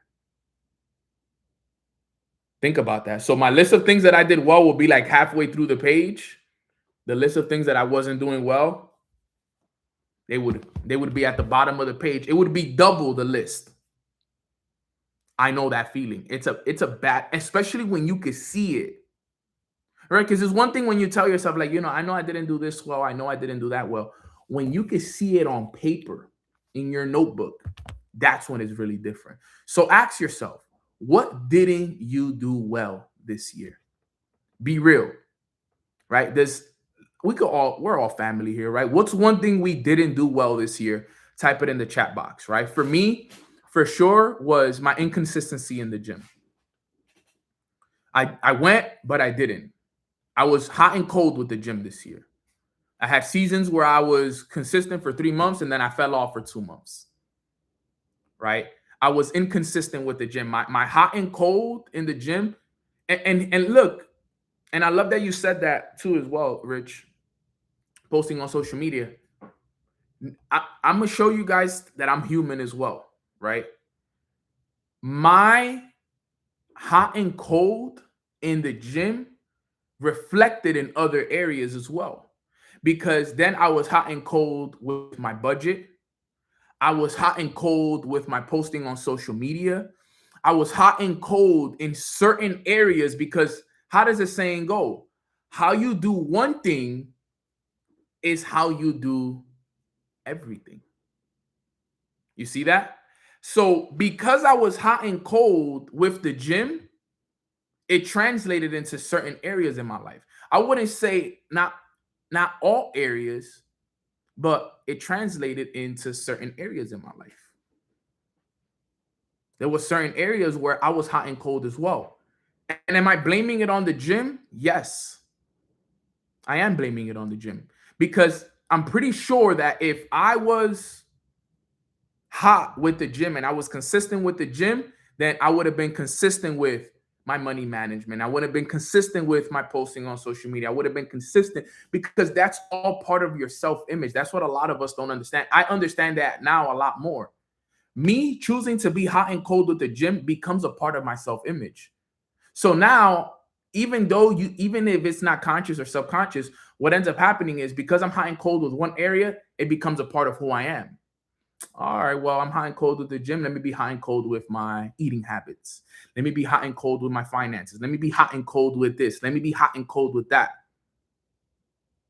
Think about that. So my list of things that I did well will be like halfway through the page. The list of things that I wasn't doing well, they would be at the bottom of the page. It would be double the list. I know that feeling. It's a bad, especially when you can see it. Right? Because it's one thing when you tell yourself, like, you know, I know I didn't do this well. I know I didn't do that well. When you can see it on paper in your notebook, that's when it's really different. So ask yourself, what didn't you do well this year? Be real. Right? We're all family here, right? What's one thing we didn't do well this year? Type it in the chat box, right? For me, for sure was my inconsistency in the gym. I went, but I didn't. I was hot and cold with the gym this year. I had seasons where I was consistent for 3 months and then I fell off for 2 months. Right? I was inconsistent with the gym. My hot and cold in the gym. And look, and I love that you said that too as well, Rich. Posting on social media. I'm gonna show you guys that I'm human as well, right? My hot and cold in the gym reflected in other areas as well, because then I was hot and cold with my budget. I was hot and cold with my posting on social media. I was hot and cold in certain areas because how does the saying go? How you do one thing is how you do everything. You see that? So because I was hot and cold with the gym, it translated into certain areas in my life. I wouldn't say not all areas, but it translated into certain areas in my life. There were certain areas where I was hot and cold as well. And am I blaming it on the gym? Yes. I am blaming it on the gym because I'm pretty sure that if I was hot with the gym and I was consistent with the gym, then I would have been consistent with my money management. I would have been consistent with my posting on social media. I would have been consistent because that's all part of your self-image. That's what a lot of us don't understand. I understand that now a lot more. Me choosing to be hot and cold with the gym becomes a part of my self-image. So now, even if it's not conscious or subconscious, what ends up happening is because I'm hot and cold with one area, it becomes a part of who I am. All right, well, I'm hot and cold with the gym. Let me be hot and cold with my eating habits. Let me be hot and cold with my finances. Let me be hot and cold with this. Let me be hot and cold with that.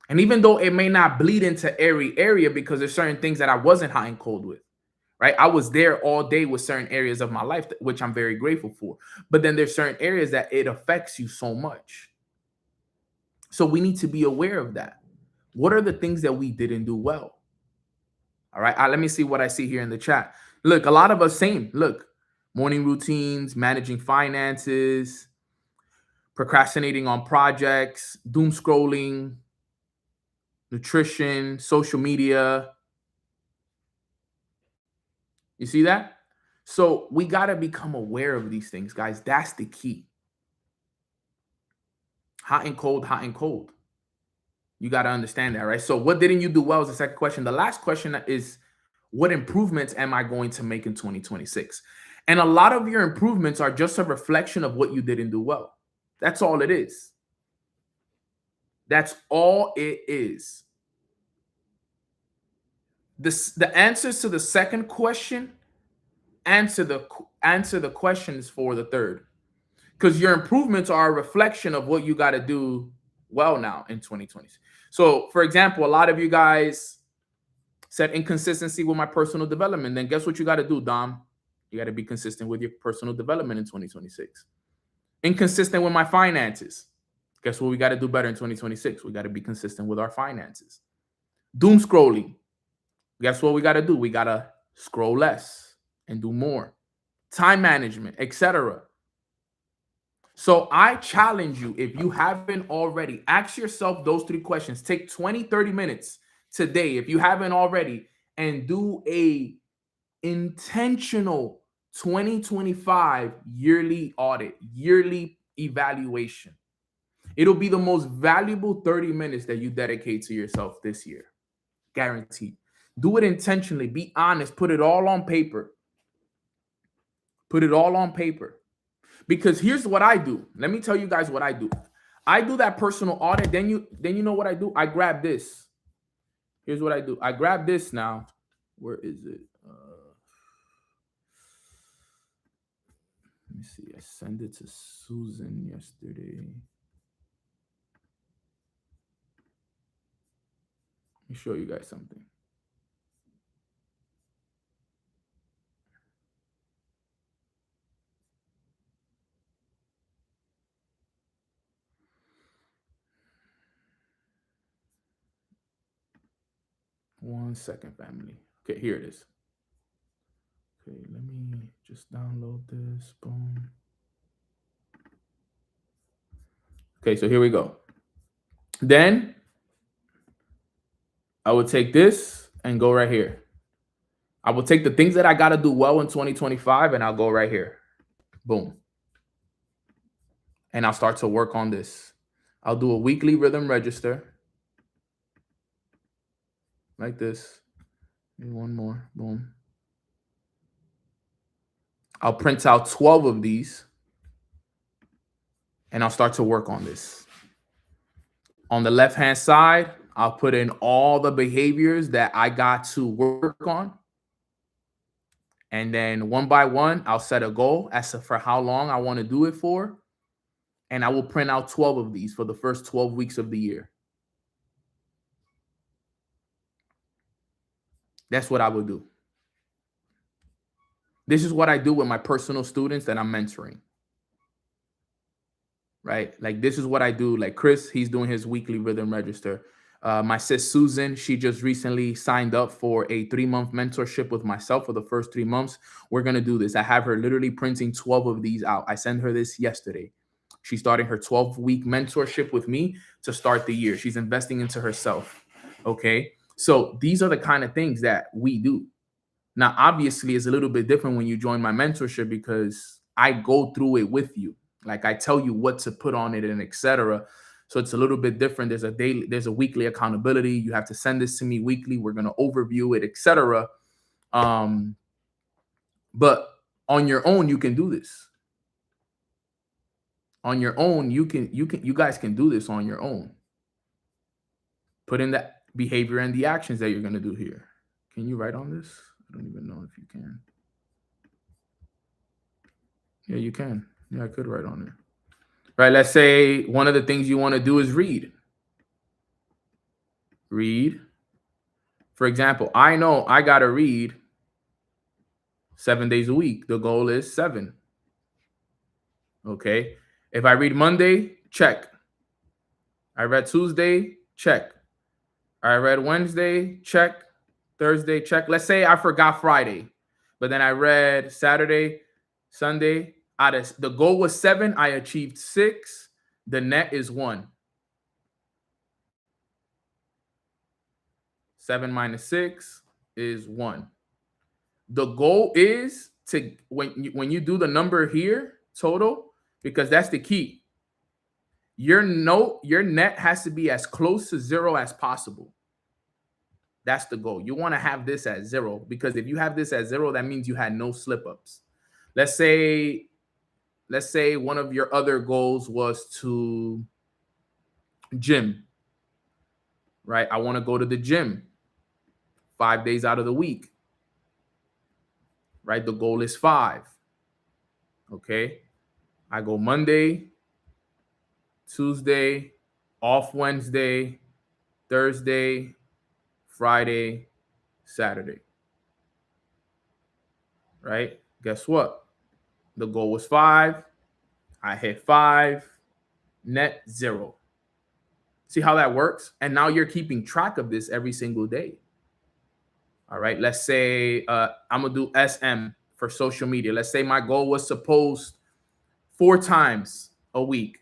And even though it may not bleed into every area because there's certain things that I wasn't hot and cold with, right? I was there all day with certain areas of my life, which I'm very grateful for. But then there's certain areas that it affects you so much. So we need to be aware of that. What are the things that we didn't do well? All right, let me see what I see here in the chat. Look, a lot of us same. Look, morning routines, managing finances, procrastinating on projects, doom scrolling, nutrition, social media. You see that? So we got to become aware of these things, guys. That's the key. Hot and cold, hot and cold. You got to understand that, right? So what didn't you do well is the second question. The last question is, what improvements am I going to make in 2026? And a lot of your improvements are just a reflection of what you didn't do well. That's all it is. That's all it is. The answers to the second question answer the questions for the third, because your improvements are a reflection of what you got to do well now in 2020. So, for example, a lot of you guys said inconsistency with my personal development. Then guess what you got to do, Dom? You got to be consistent with your personal development in 2026. Inconsistent with my finances. Guess what we got to do better in 2026? We got to be consistent with our finances. Doom scrolling. Guess what we got to do? We got to scroll less and do more. Time management, etc. So I challenge you, if you haven't already, ask yourself those 3 questions. Take 20, 30 minutes today, if you haven't already, and do a intentional 2025 yearly audit, yearly evaluation. It'll be the most valuable 30 minutes that you dedicate to yourself this year. Guaranteed. Do it intentionally. Be honest. Put it all on paper. Put it all on paper. Because here's what I do. Let me tell you guys what I do. I do that personal audit. Then you know what I do? I grab this. Here's what I do. I grab this now. Where is it? Let me see. I sent it to Susan yesterday. Let me show you guys something. One second, family. Okay, here it is. Okay, let me just download this. Boom. Okay, so here we go. Then I would take this and go right here. I will take the things that I got to do well in 2025 and I'll go right here. Boom. And I'll start to work on this. I'll do a weekly rhythm register. Like this. Maybe one more. Boom. I'll print out 12 of these. And I'll start to work on this. On the left-hand side, I'll put in all the behaviors that I got to work on. And then one by one, I'll set a goal as to for how long I want to do it for. And I will print out 12 of these for the first 12 weeks of the year. That's what I would do. This is what I do with my personal students that I'm mentoring. Right? Like this is what I do. Like Chris, he's doing his weekly rhythm register. My sis Susan, she just recently signed up for a 3-month mentorship with myself for the first 3 months. We're going to do this. I have her literally printing 12 of these out. I sent her this yesterday. She's starting her 12-week mentorship with me to start the year. She's investing into herself. Okay. So these are the kind of things that we do. Now, obviously, it's a little bit different when you join my mentorship because I go through it with you. Like I tell you what to put on it and etc. So it's a little bit different. There's a weekly accountability. You have to send this to me weekly. We're going to overview it, etc. But on your own, you can do this. On your own, you guys can do this on your own. Put in the behavior and the actions that you're going to do here. Can you write on this? I don't even know if you can. Yeah, you can. Yeah, I could write on there. Right, let's say one of the things you want to do is read. Read. For example, I know I got to read 7 days a week. The goal is 7. Okay. If I read Monday, check. I read Tuesday, check. I read Wednesday, check. Thursday, check. Let's say I forgot Friday, but then I read Saturday, Sunday. The goal was 7. I achieved 6. The net is 1. 7 minus 6 is 1. The goal is to when you do the number here total, because that's the key. Your net has to be as close to 0 as possible. That's the goal. You want to have this at 0 because if you have this at 0, that means you had no slip ups. Let's say one of your other goals was to gym, right? I want to go to the gym 5 days out of the week, right? The goal is 5. Okay. I go Monday, Tuesday, off Wednesday, Thursday, Friday, Saturday, right? Guess what? The goal was 5. I hit 5, net 0. See how that works? And now you're keeping track of this every single day. All right. Let's say I'm going to do SM for social media. Let's say my goal was to post 4 times a week.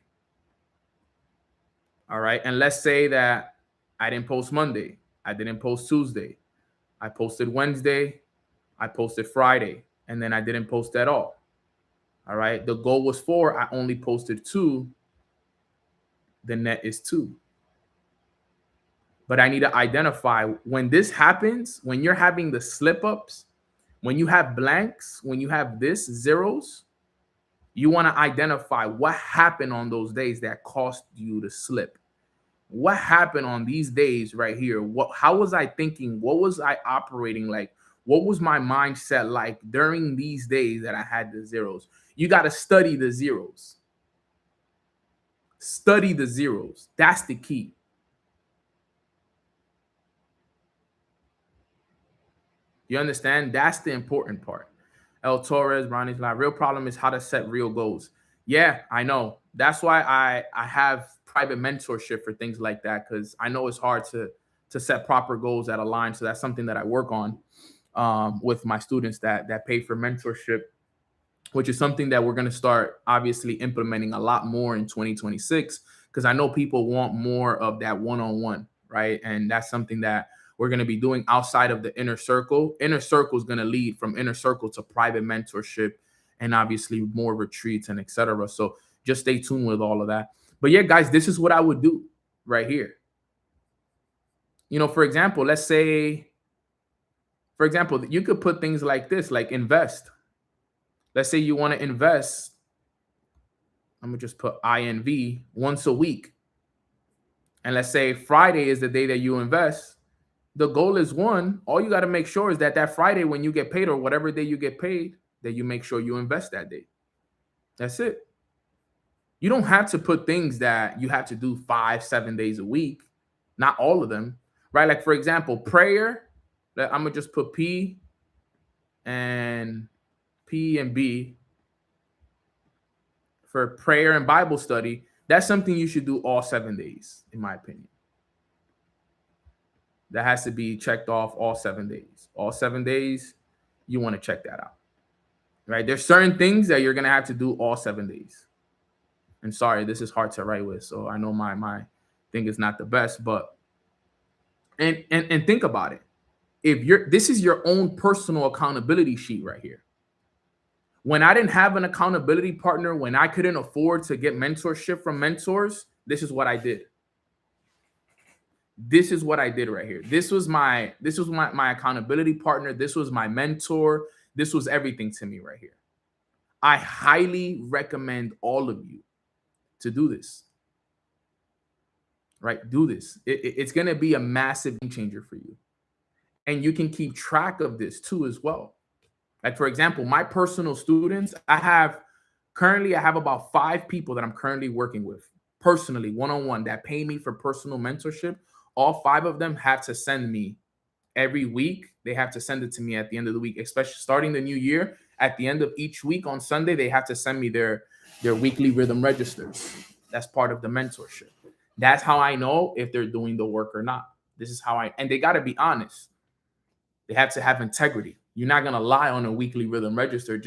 All right. And let's say that I didn't post Monday. I didn't post Tuesday. I posted Wednesday. I posted Friday. And then I didn't post at all. All right. The goal was 4. I only posted 2. The net is 2. But I need to identify when this happens, when you're having the slip ups, when you have blanks, when you have this zeros, you want to identify what happened on those days that caused you to slip. What happened on these days right here? How was I thinking? What was I operating like? What was my mindset like during these days that I had the zeros? You got to study the zeros. Study the zeros. That's the key. You understand? That's the important part. El Torres, Ronnie's like, real problem is how to set real goals. Yeah, I know. That's why I have private mentorship for things like that, because I know it's hard to set proper goals that align. So that's something that I work on. with my students that pay for mentorship, which is something that we're going to start obviously implementing a lot more in 2026, because I know people want more of that one-on-one, right? And that's something that we're going to be doing outside of the inner circle. Inner circle is going to lead from inner circle to private mentorship and obviously more retreats and etc. So just stay tuned with all of that. But yeah, guys, this is what I would do right here. You know, for example, let's say, for example, you could put things like this, like invest. Let's say you want to invest. I'm going to just put INV once a week. And let's say Friday is the day that you invest. The goal is one, all you got to make sure is that Friday when you get paid or whatever day you get paid, that you make sure you invest that day. That's it. You don't have to put things that you have to do 5-7 days a week. Not all of them, right? Like for example, prayer, I'm going to just put P and B for prayer and Bible study. That's something you should do all 7 days, in my opinion. That has to be checked off all 7 days. All 7 days, you want to check that out, right? There's certain things that you're going to have to do all 7 days. And sorry, this is hard to write with, so I know my thing is not the best, but and think about it. If this is your own personal accountability sheet right here. When I didn't have an accountability partner, when I couldn't afford to get mentorship from mentors, this is what I did. This is what I did right here. This was my accountability partner. This was my mentor. This was everything to me right here. I highly recommend all of you to do this. Right? Do this. It's going to be a massive game changer for you. And you can keep track of this too as well. Like, for example, my personal students, I have about 5 people that I'm currently working with personally, one-on-one, that pay me for personal mentorship. All 5 of them have to send me every week. They have to send it to me at the end of the week, especially starting the new year. At the end of each week on Sunday, they have to send me their weekly rhythm registers. That's part of the mentorship. That's how I know if they're doing the work or not. This is how and they got to be honest. They have to have integrity. You're not going to lie on a weekly rhythm register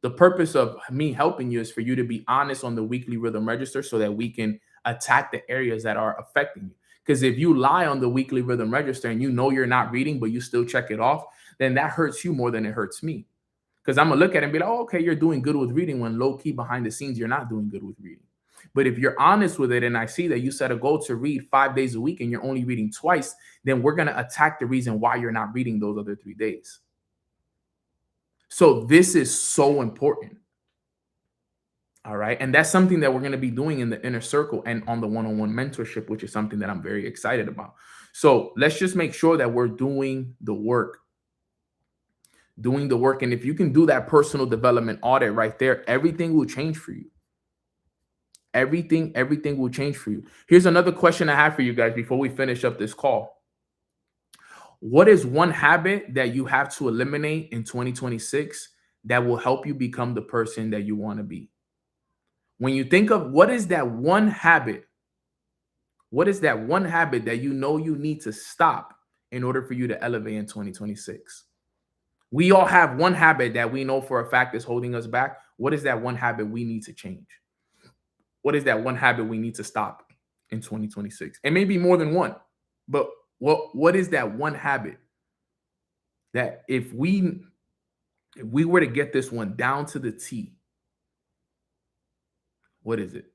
the purpose of me helping you is for you to be honest on the weekly rhythm register so that we can attack the areas that are affecting you. Because if you lie on the weekly rhythm register and you know you're not reading, but you still check it off, then that hurts you more than it hurts me. Because I'm going to look at it and be like, oh, okay, you're doing good with reading, when low key behind the scenes, you're not doing good with reading. But if you're honest with it and I see that you set a goal to read 5 days a week and you're only reading twice, then we're going to attack the reason why you're not reading those other 3 days. So this is so important. All right. And that's something that we're going to be doing in the inner circle and on the one-on-one mentorship, which is something that I'm very excited about. So let's just make sure that we're doing the work. And if you can do that personal development audit right there, everything will change for you. Everything will change for you. Here's another question I have for you guys before we finish up this call. What is one habit that you have to eliminate in 2026 that will help you become the person that you want to be? When you think of what is that one habit that you know you need to stop in order for you to elevate in 2026? We all have one habit that we know for a fact is holding us back. What is that one habit we need to change? What is that one habit we need to stop in 2026? It may be more than one, but what is that one habit that if we were to get this one down to the T, what is it?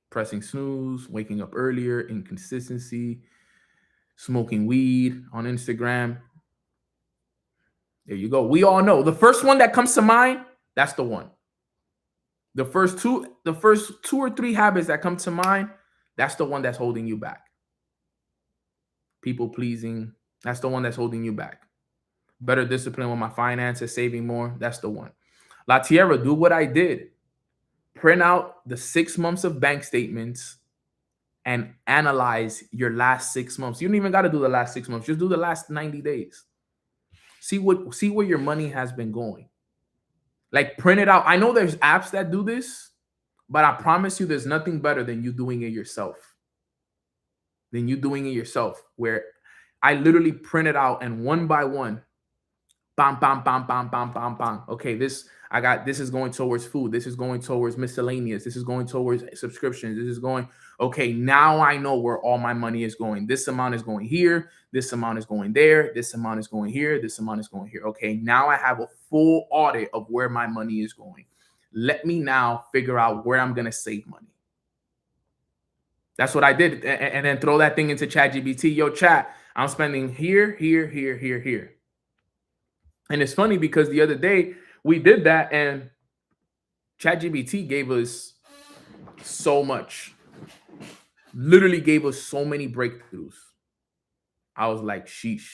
Pressing snooze, waking up earlier, inconsistency, smoking weed on Instagram. There you go. We all know the first one that comes to mind, that's the one. The first two or three habits that come to mind, that's the one that's holding you back. People pleasing, that's the one that's holding you back. Better discipline with my finances, saving more, that's the one. La Tierra, do what I did. Print out the 6 months of bank statements and analyze your last 6 months. You don't even got to do the last 6 months. Just do the last 90 days. See where your money has been going. Like, print it out. I know there's apps that do this, but I promise you there's nothing better than you doing it yourself. Where I literally printed out, and one by one, bam, bam, bam, bam, bam, bam, bam. Okay, this is going towards food. This is going towards miscellaneous. This is going towards subscriptions. This is going, okay, now I know where all my money is going. This amount is going here. This amount is going there. This amount is going here. This amount is going here. Okay, now I have a full audit of where my money is going. Let me now figure out where I'm going to save money. That's what I did. And then throw that thing into ChatGPT. Yo, chat, I'm spending here, here, here, here, here. And it's funny because the other day we did that and ChatGPT gave us so much, literally gave us so many breakthroughs. I was like, sheesh.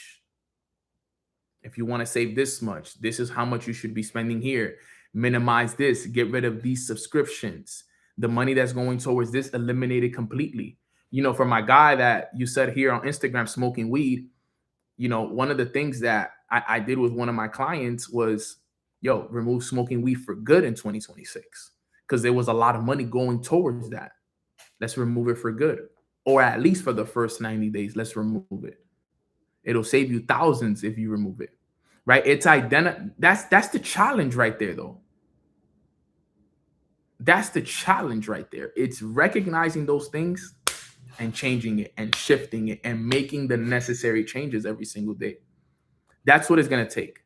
If you want to save this much, this is how much you should be spending here. Minimize this, get rid of these subscriptions. The money that's going towards this, eliminate it completely. You know, for my guy that you said here on Instagram, smoking weed, you know, one of the things that I did with one of my clients was, yo, remove smoking weed for good in 2026, because there was a lot of money going towards that. Let's remove it for good, or at least for the first 90 days, let's remove it. It'll save you thousands if you remove it, right? It's that's the challenge right there, though. That's the challenge right there. It's recognizing those things and changing it and shifting it and making the necessary changes every single day. That's what it's going to take.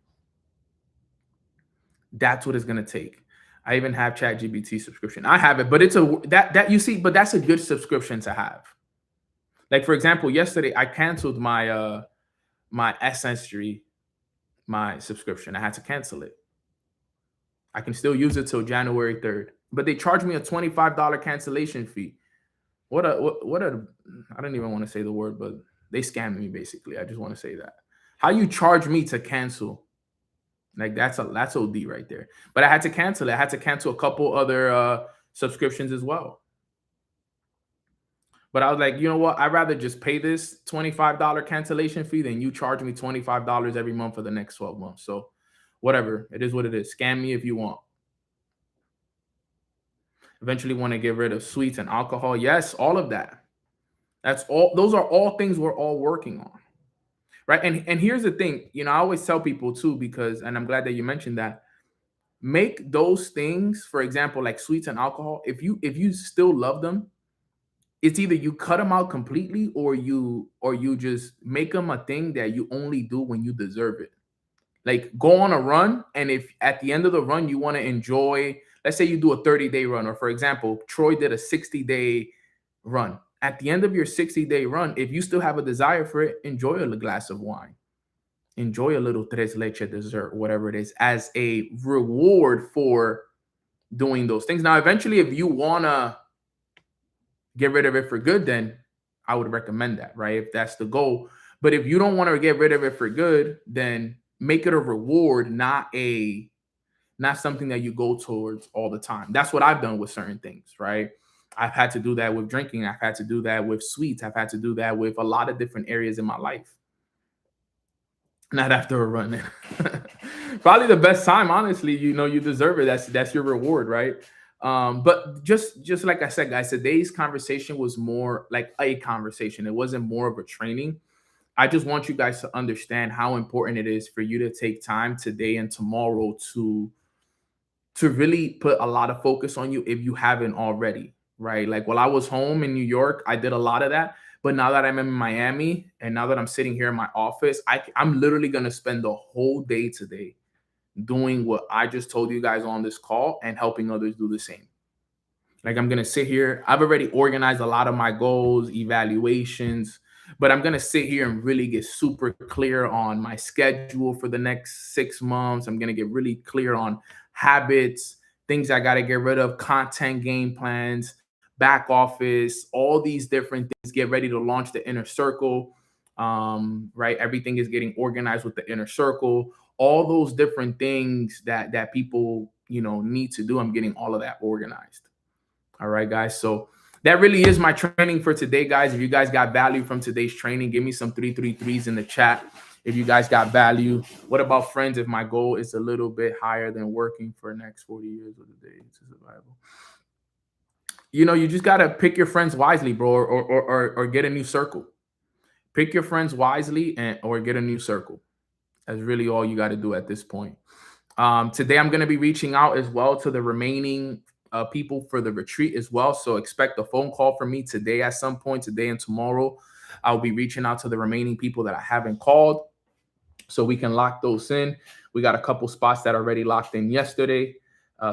That's what it's going to take. I even have ChatGPT subscription. I have it, but it's that you see, but that's a good subscription to have. Like, for example, yesterday I canceled my my Essence3, my subscription. I had to cancel it. I can still use it till January 3rd, but they charged me a $25 cancellation fee. What a I don't even want to say the word, but they scammed me basically. I just want to say that. How you charge me to cancel? Like that's OD right there. But I had to cancel it. I had to cancel a couple other subscriptions as well. But I was like, you know what? I'd rather just pay this $25 cancellation fee than you charge me $25 every month for the next 12 months. So whatever, it is what it is. Scam me if you want. Eventually want to get rid of sweets and alcohol. Yes, all of that. That's all. Those are all things we're all working on. Right. And here's the thing, you know, I always tell people too, because, and I'm glad that you mentioned that, make those things, for example, like sweets and alcohol, if you still love them, it's either you cut them out completely or you just make them a thing that you only do when you deserve it. Like, go on a run, and if at the end of the run you want to enjoy, let's say you do a 30-day run, or for example, Troy did a 60-day run. At the end of your 60-day run, if you still have a desire for it, enjoy a glass of wine. Enjoy a little tres leche dessert, whatever it is, as a reward for doing those things. Now, eventually, if you want to get rid of it for good, then I would recommend that, right? If that's the goal. But if you don't want to get rid of it for good, then make it a reward, not something that you go towards all the time. That's what I've done with certain things, right? I've had to do that with drinking. I've had to do that with sweets. I've had to do that with a lot of different areas in my life. Not after a run. Probably the best time, honestly. You know, you deserve it. That's your reward, right? But just like I said, guys, today's conversation was more like a conversation. It wasn't more of a training. I just want you guys to understand how important it is for you to take time today and tomorrow to really put a lot of focus on you if you haven't already, right? Like, while I was home in New York, I did a lot of that. But now that I'm in Miami and now that I'm sitting here in my office, I'm literally going to spend the whole day today doing what I just told you guys on this call and helping others do the same. Like, I'm going to sit here. I've already organized a lot of my goals, evaluations, but I'm going to sit here and really get super clear on my schedule for the next 6 months. I'm going to get really clear on habits, things I got to get rid of, content game plans, back office, all these different things. Get ready to launch the inner circle, right? Everything is getting organized with the inner circle. All those different things that people, you know, need to do. I'm getting all of that organized. All right, guys. So that really is my training for today, guys. If you guys got value from today's training, give me some 333s in the chat. If you guys got value. What about friends? If my goal is a little bit higher than working for the next 40 years of the day to survival. You know, you just got to pick your friends wisely, bro, or get a new circle. Pick your friends wisely or get a new circle. That's really all you got to do at this point. Today, I'm going to be reaching out as well to the remaining people for the retreat as well. So expect a phone call from me today at some point, today and tomorrow. I'll be reaching out to the remaining people that I haven't called so we can lock those in. We got a couple spots that are already locked in yesterday,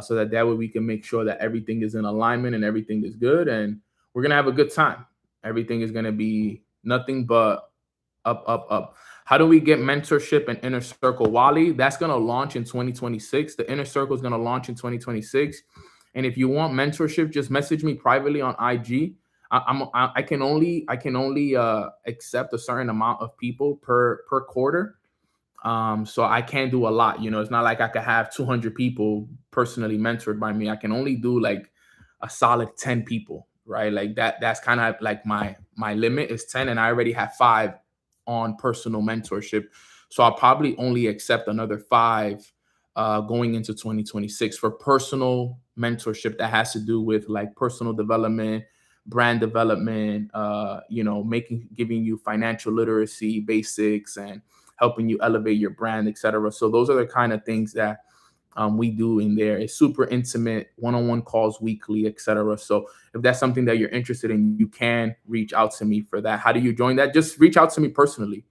so that way we can make sure that everything is in alignment and everything is good. And we're going to have a good time. Everything is going to be nothing but up, up, up. How do we get mentorship and inner circle? Wally, that's going to launch in 2026. The inner circle is going to launch in 2026. And if you want mentorship, just message me privately on IG. I can only accept a certain amount of people per quarter. So I can't do a lot. It's not like I could have 200 people personally mentored by me. I can only do like a solid 10 people, right? Like that's kind of like my limit is 10, and I already have 5 on personal mentorship. So I'll probably only accept another 5 going into 2026 for personal mentorship that has to do with like personal development, brand development, giving you financial literacy basics and helping you elevate your brand, etc. So those are the kind of things that we do in there. It's super intimate, one-on-one calls weekly, etc. So if that's something that you're interested in, you can reach out to me for that. How do you join that? Just reach out to me personally.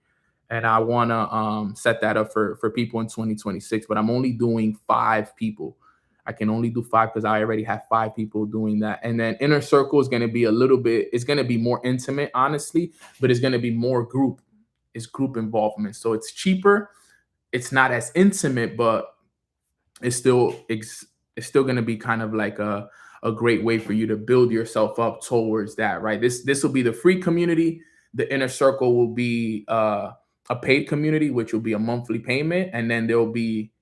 And I want to set that up for people in 2026, but I'm only doing 5 people. I can only do 5 because I already have 5 people doing that. And then inner circle is going to be it's going to be more intimate, honestly, but it's going to be more group. It's group involvement. So it's cheaper. It's not as intimate, but it's still going to be kind of like a great way for you to build yourself up towards that, right? This will be the free community. The inner circle will be a paid community, which will be a monthly payment. And then there will be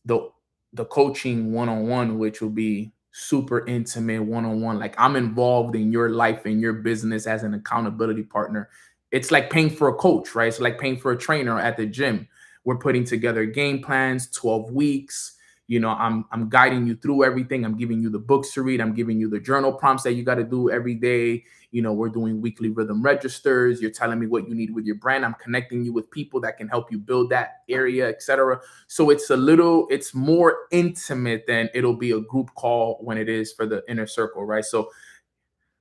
the coaching one-on-one, which will be super intimate one-on-one. Like I'm involved in your life and your business as an accountability partner. It's like paying for a coach, right? It's like paying for a trainer at the gym. We're putting together game plans, 12 weeks. I'm guiding you through everything. I'm giving you the books to read. I'm giving you the journal prompts that you got to do every day. We're doing weekly rhythm registers. You're telling me what you need with your brand. I'm connecting you with people that can help you build that area, etc. So it's more intimate than it'll be a group call when it is for the inner circle, right? So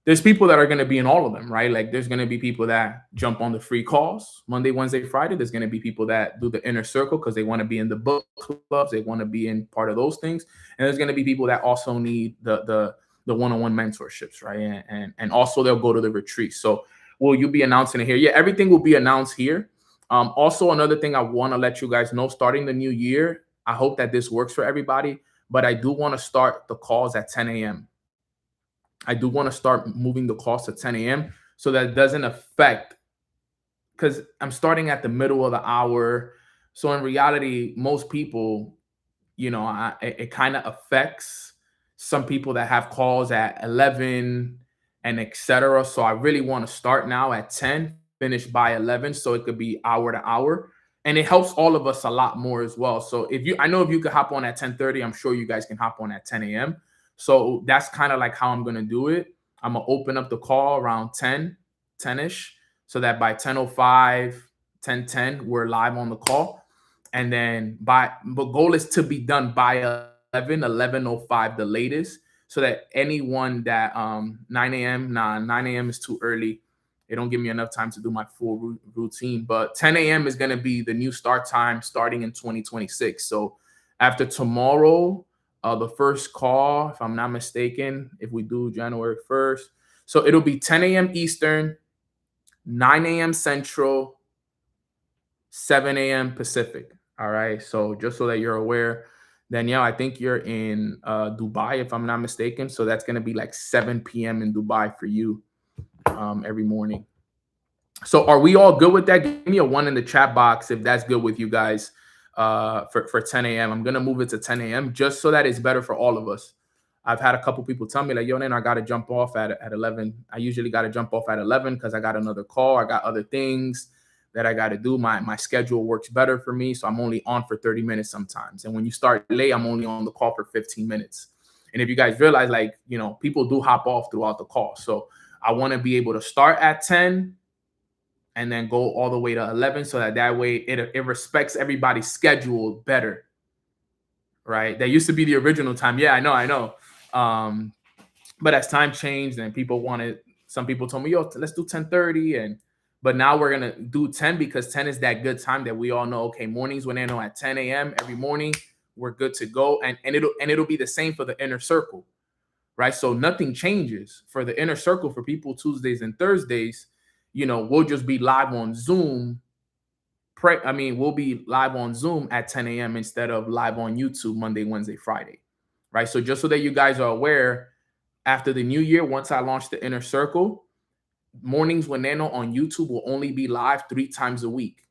there's people that are going to be in all of them, right? Like there's going to be people that jump on the free calls Monday, Wednesday, Friday. There's going to be people that do the inner circle because they want to be in the book clubs. They want to be in part of those things. And there's going to be people that also need the one-on-one mentorships, right? And also they'll go to the retreat. So will you be announcing it here? Yeah, everything will be announced here. Also, another thing I want to let you guys know, starting the new year, I hope that this works for everybody, but I do want to start the calls at 10 a.m. I do want to start moving the calls to 10 a.m. so that it doesn't affect, because I'm starting at the middle of the hour. So in reality, most people, it kind of affects some people that have calls at 11 and etc. So I really want to start now at 10, finish by 11, so it could be hour to hour. And it helps all of us a lot more as well. So I know if you could hop on at 10:30, I'm sure you guys can hop on at 10 a.m. So that's kind of like how I'm going to do it. I'm going to open up the call around 10-ish, so that by 10:05, 10:10, we're live on the call. And then the goal is to be done by 11:05 the latest, so that anyone that 9 a.m. is too early. It don't give me enough time to do my full routine. But 10 a.m. is going to be the new start time starting in 2026. So after tomorrow, the first call, if I'm not mistaken, if we do January 1st. So it'll be 10 a.m. Eastern, 9 a.m. Central, 7 a.m. Pacific. All right. So just so that you're aware, Danielle, I think you're in Dubai, if I'm not mistaken. So that's going to be like 7 p.m. in Dubai for you every morning. So are we all good with that? Give me a 1 in the chat box if that's good with you guys. For 10 a.m. I'm going to move it to 10 a.m. just so that it's better for all of us. I've had a couple people tell me like, yo, then I got to jump off at 11. I usually got to jump off at 11 because I got another call. I got other things that I got to do. My schedule works better for me. So I'm only on for 30 minutes sometimes. And when you start late, I'm only on the call for 15 minutes. And if you guys realize, like, people do hop off throughout the call. So I want to be able to start at 10 and then go all the way to 11, so that way it respects everybody's schedule better, right? That used to be the original time. Yeah, I know. But as time changed and some people told me, yo, let's do 10:30, but now we're gonna do 10 because 10 is that good time that we all know. Okay, mornings when they know at 10 a.m. every morning, we're good to go, and it'll be the same for the inner circle, right? So nothing changes for the inner circle for people. Tuesdays and Thursdays, we'll just be live on Zoom. We'll be live on Zoom at 10 a.m. instead of live on YouTube Monday, Wednesday, Friday, right? So just so that you guys are aware, after the new year, once I launch the inner circle, Mornings with Nano on YouTube will only be live 3 times a week: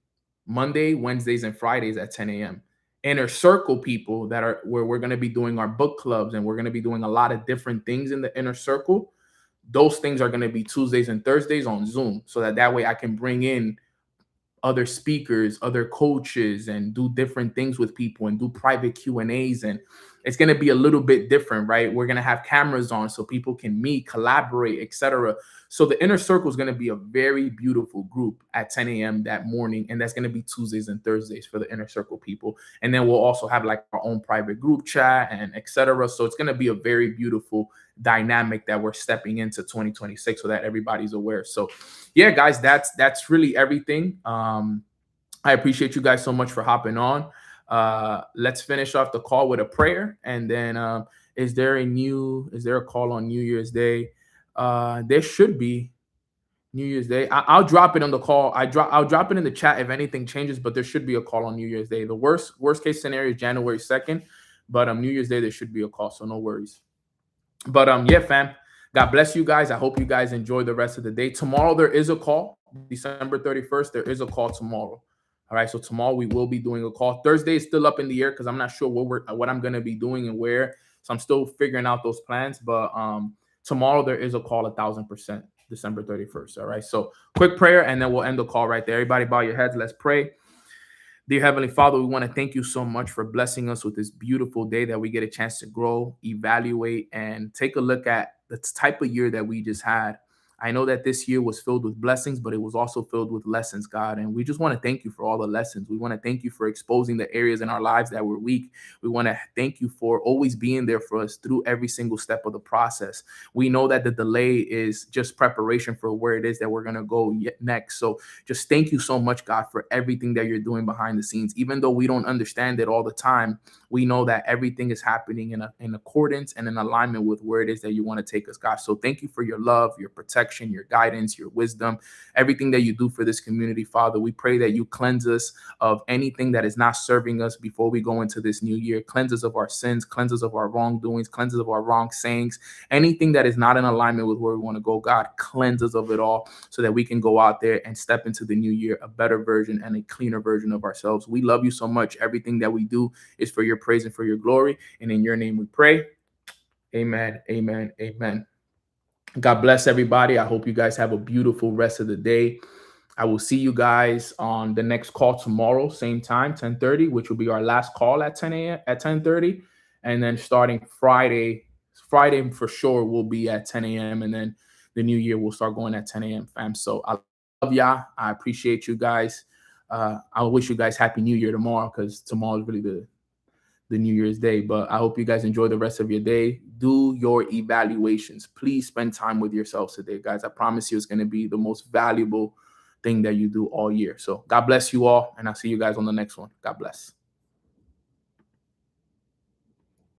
Monday, Wednesdays, and Fridays at 10 a.m. Inner circle people that are where we're going to be doing our book clubs, and we're going to be doing a lot of different things in the inner circle. Those things are going to be Tuesdays and Thursdays on Zoom, so that way I can bring in other speakers, other coaches, and do different things with people and do private Q&As. And it's going to be a little bit different, right? We're going to have cameras on so people can meet, collaborate, etc. So the inner circle is going to be a very beautiful group at 10 a.m. that morning. And that's going to be Tuesdays and Thursdays for the inner circle people. And then we'll also have like our own private group chat and etc. So it's going to be a very beautiful dynamic that we're stepping into 2026, so that everybody's aware. So yeah, guys, that's really everything. I appreciate you guys so much for hopping on. Let's finish off the call with a prayer, and then is there a call on New Year's Day? There should be New Year's Day. I'll drop it on the call. I'll drop it in the chat if anything changes, but there should be a call on New Year's Day. The worst case scenario is January 2nd, but New Year's Day there should be a call, so no worries. But yeah, fam, God bless you guys. I hope you guys enjoy the rest of the day. Tomorrow there is a call. December 31st, there is a call tomorrow. All right, so tomorrow we will be doing a call. Thursday is still up in the air because I'm not sure what I'm going to be doing and where. So I'm still figuring out those plans. But tomorrow there is a call 1,000%, December 31st. All right, so quick prayer and then we'll end the call right there. Everybody bow your heads. Let's pray. Dear Heavenly Father, we want to thank you so much for blessing us with this beautiful day that we get a chance to grow, evaluate, and take a look at the type of year that we just had. I know that this year was filled with blessings, but it was also filled with lessons, God. And we just want to thank you for all the lessons. We want to thank you for exposing the areas in our lives that were weak. We want to thank you for always being there for us through every single step of the process. We know that the delay is just preparation for where it is that we're going to go next. So just thank you so much, God, for everything that you're doing behind the scenes. Even though we don't understand it all the time, we know that everything is happening in accordance and in alignment with where it is that you want to take us, God. So thank you for your love, your protection, your guidance, your wisdom, everything that you do for this community, Father. We pray that you cleanse us of anything that is not serving us before we go into this new year. Cleanse us of our sins, cleanse us of our wrongdoings, cleanse us of our wrong sayings, anything that is not in alignment with where we want to go. God, cleanse us of it all so that we can go out there and step into the new year a better version and a cleaner version of ourselves. We love you so much. Everything that we do is for your praise and for your glory. And in your name we pray. Amen, amen, amen. God bless everybody. I hope you guys have a beautiful rest of the day. I will see you guys on the next call tomorrow, same time, 10:30, which will be our last call at 10 a.m. at 10:30. And then starting Friday for sure will be at 10 a.m. And then the new year will start going at 10 a.m. fam. So I love y'all. I appreciate you guys. I wish you guys happy New Year tomorrow, because tomorrow is really the New Year's Day. But I hope you guys enjoy the rest of your day. Do your evaluations. Please spend time with yourselves today, guys. I promise you it's going to be the most valuable thing that you do all year. So God bless you all, and I'll see you guys on the next one. God bless.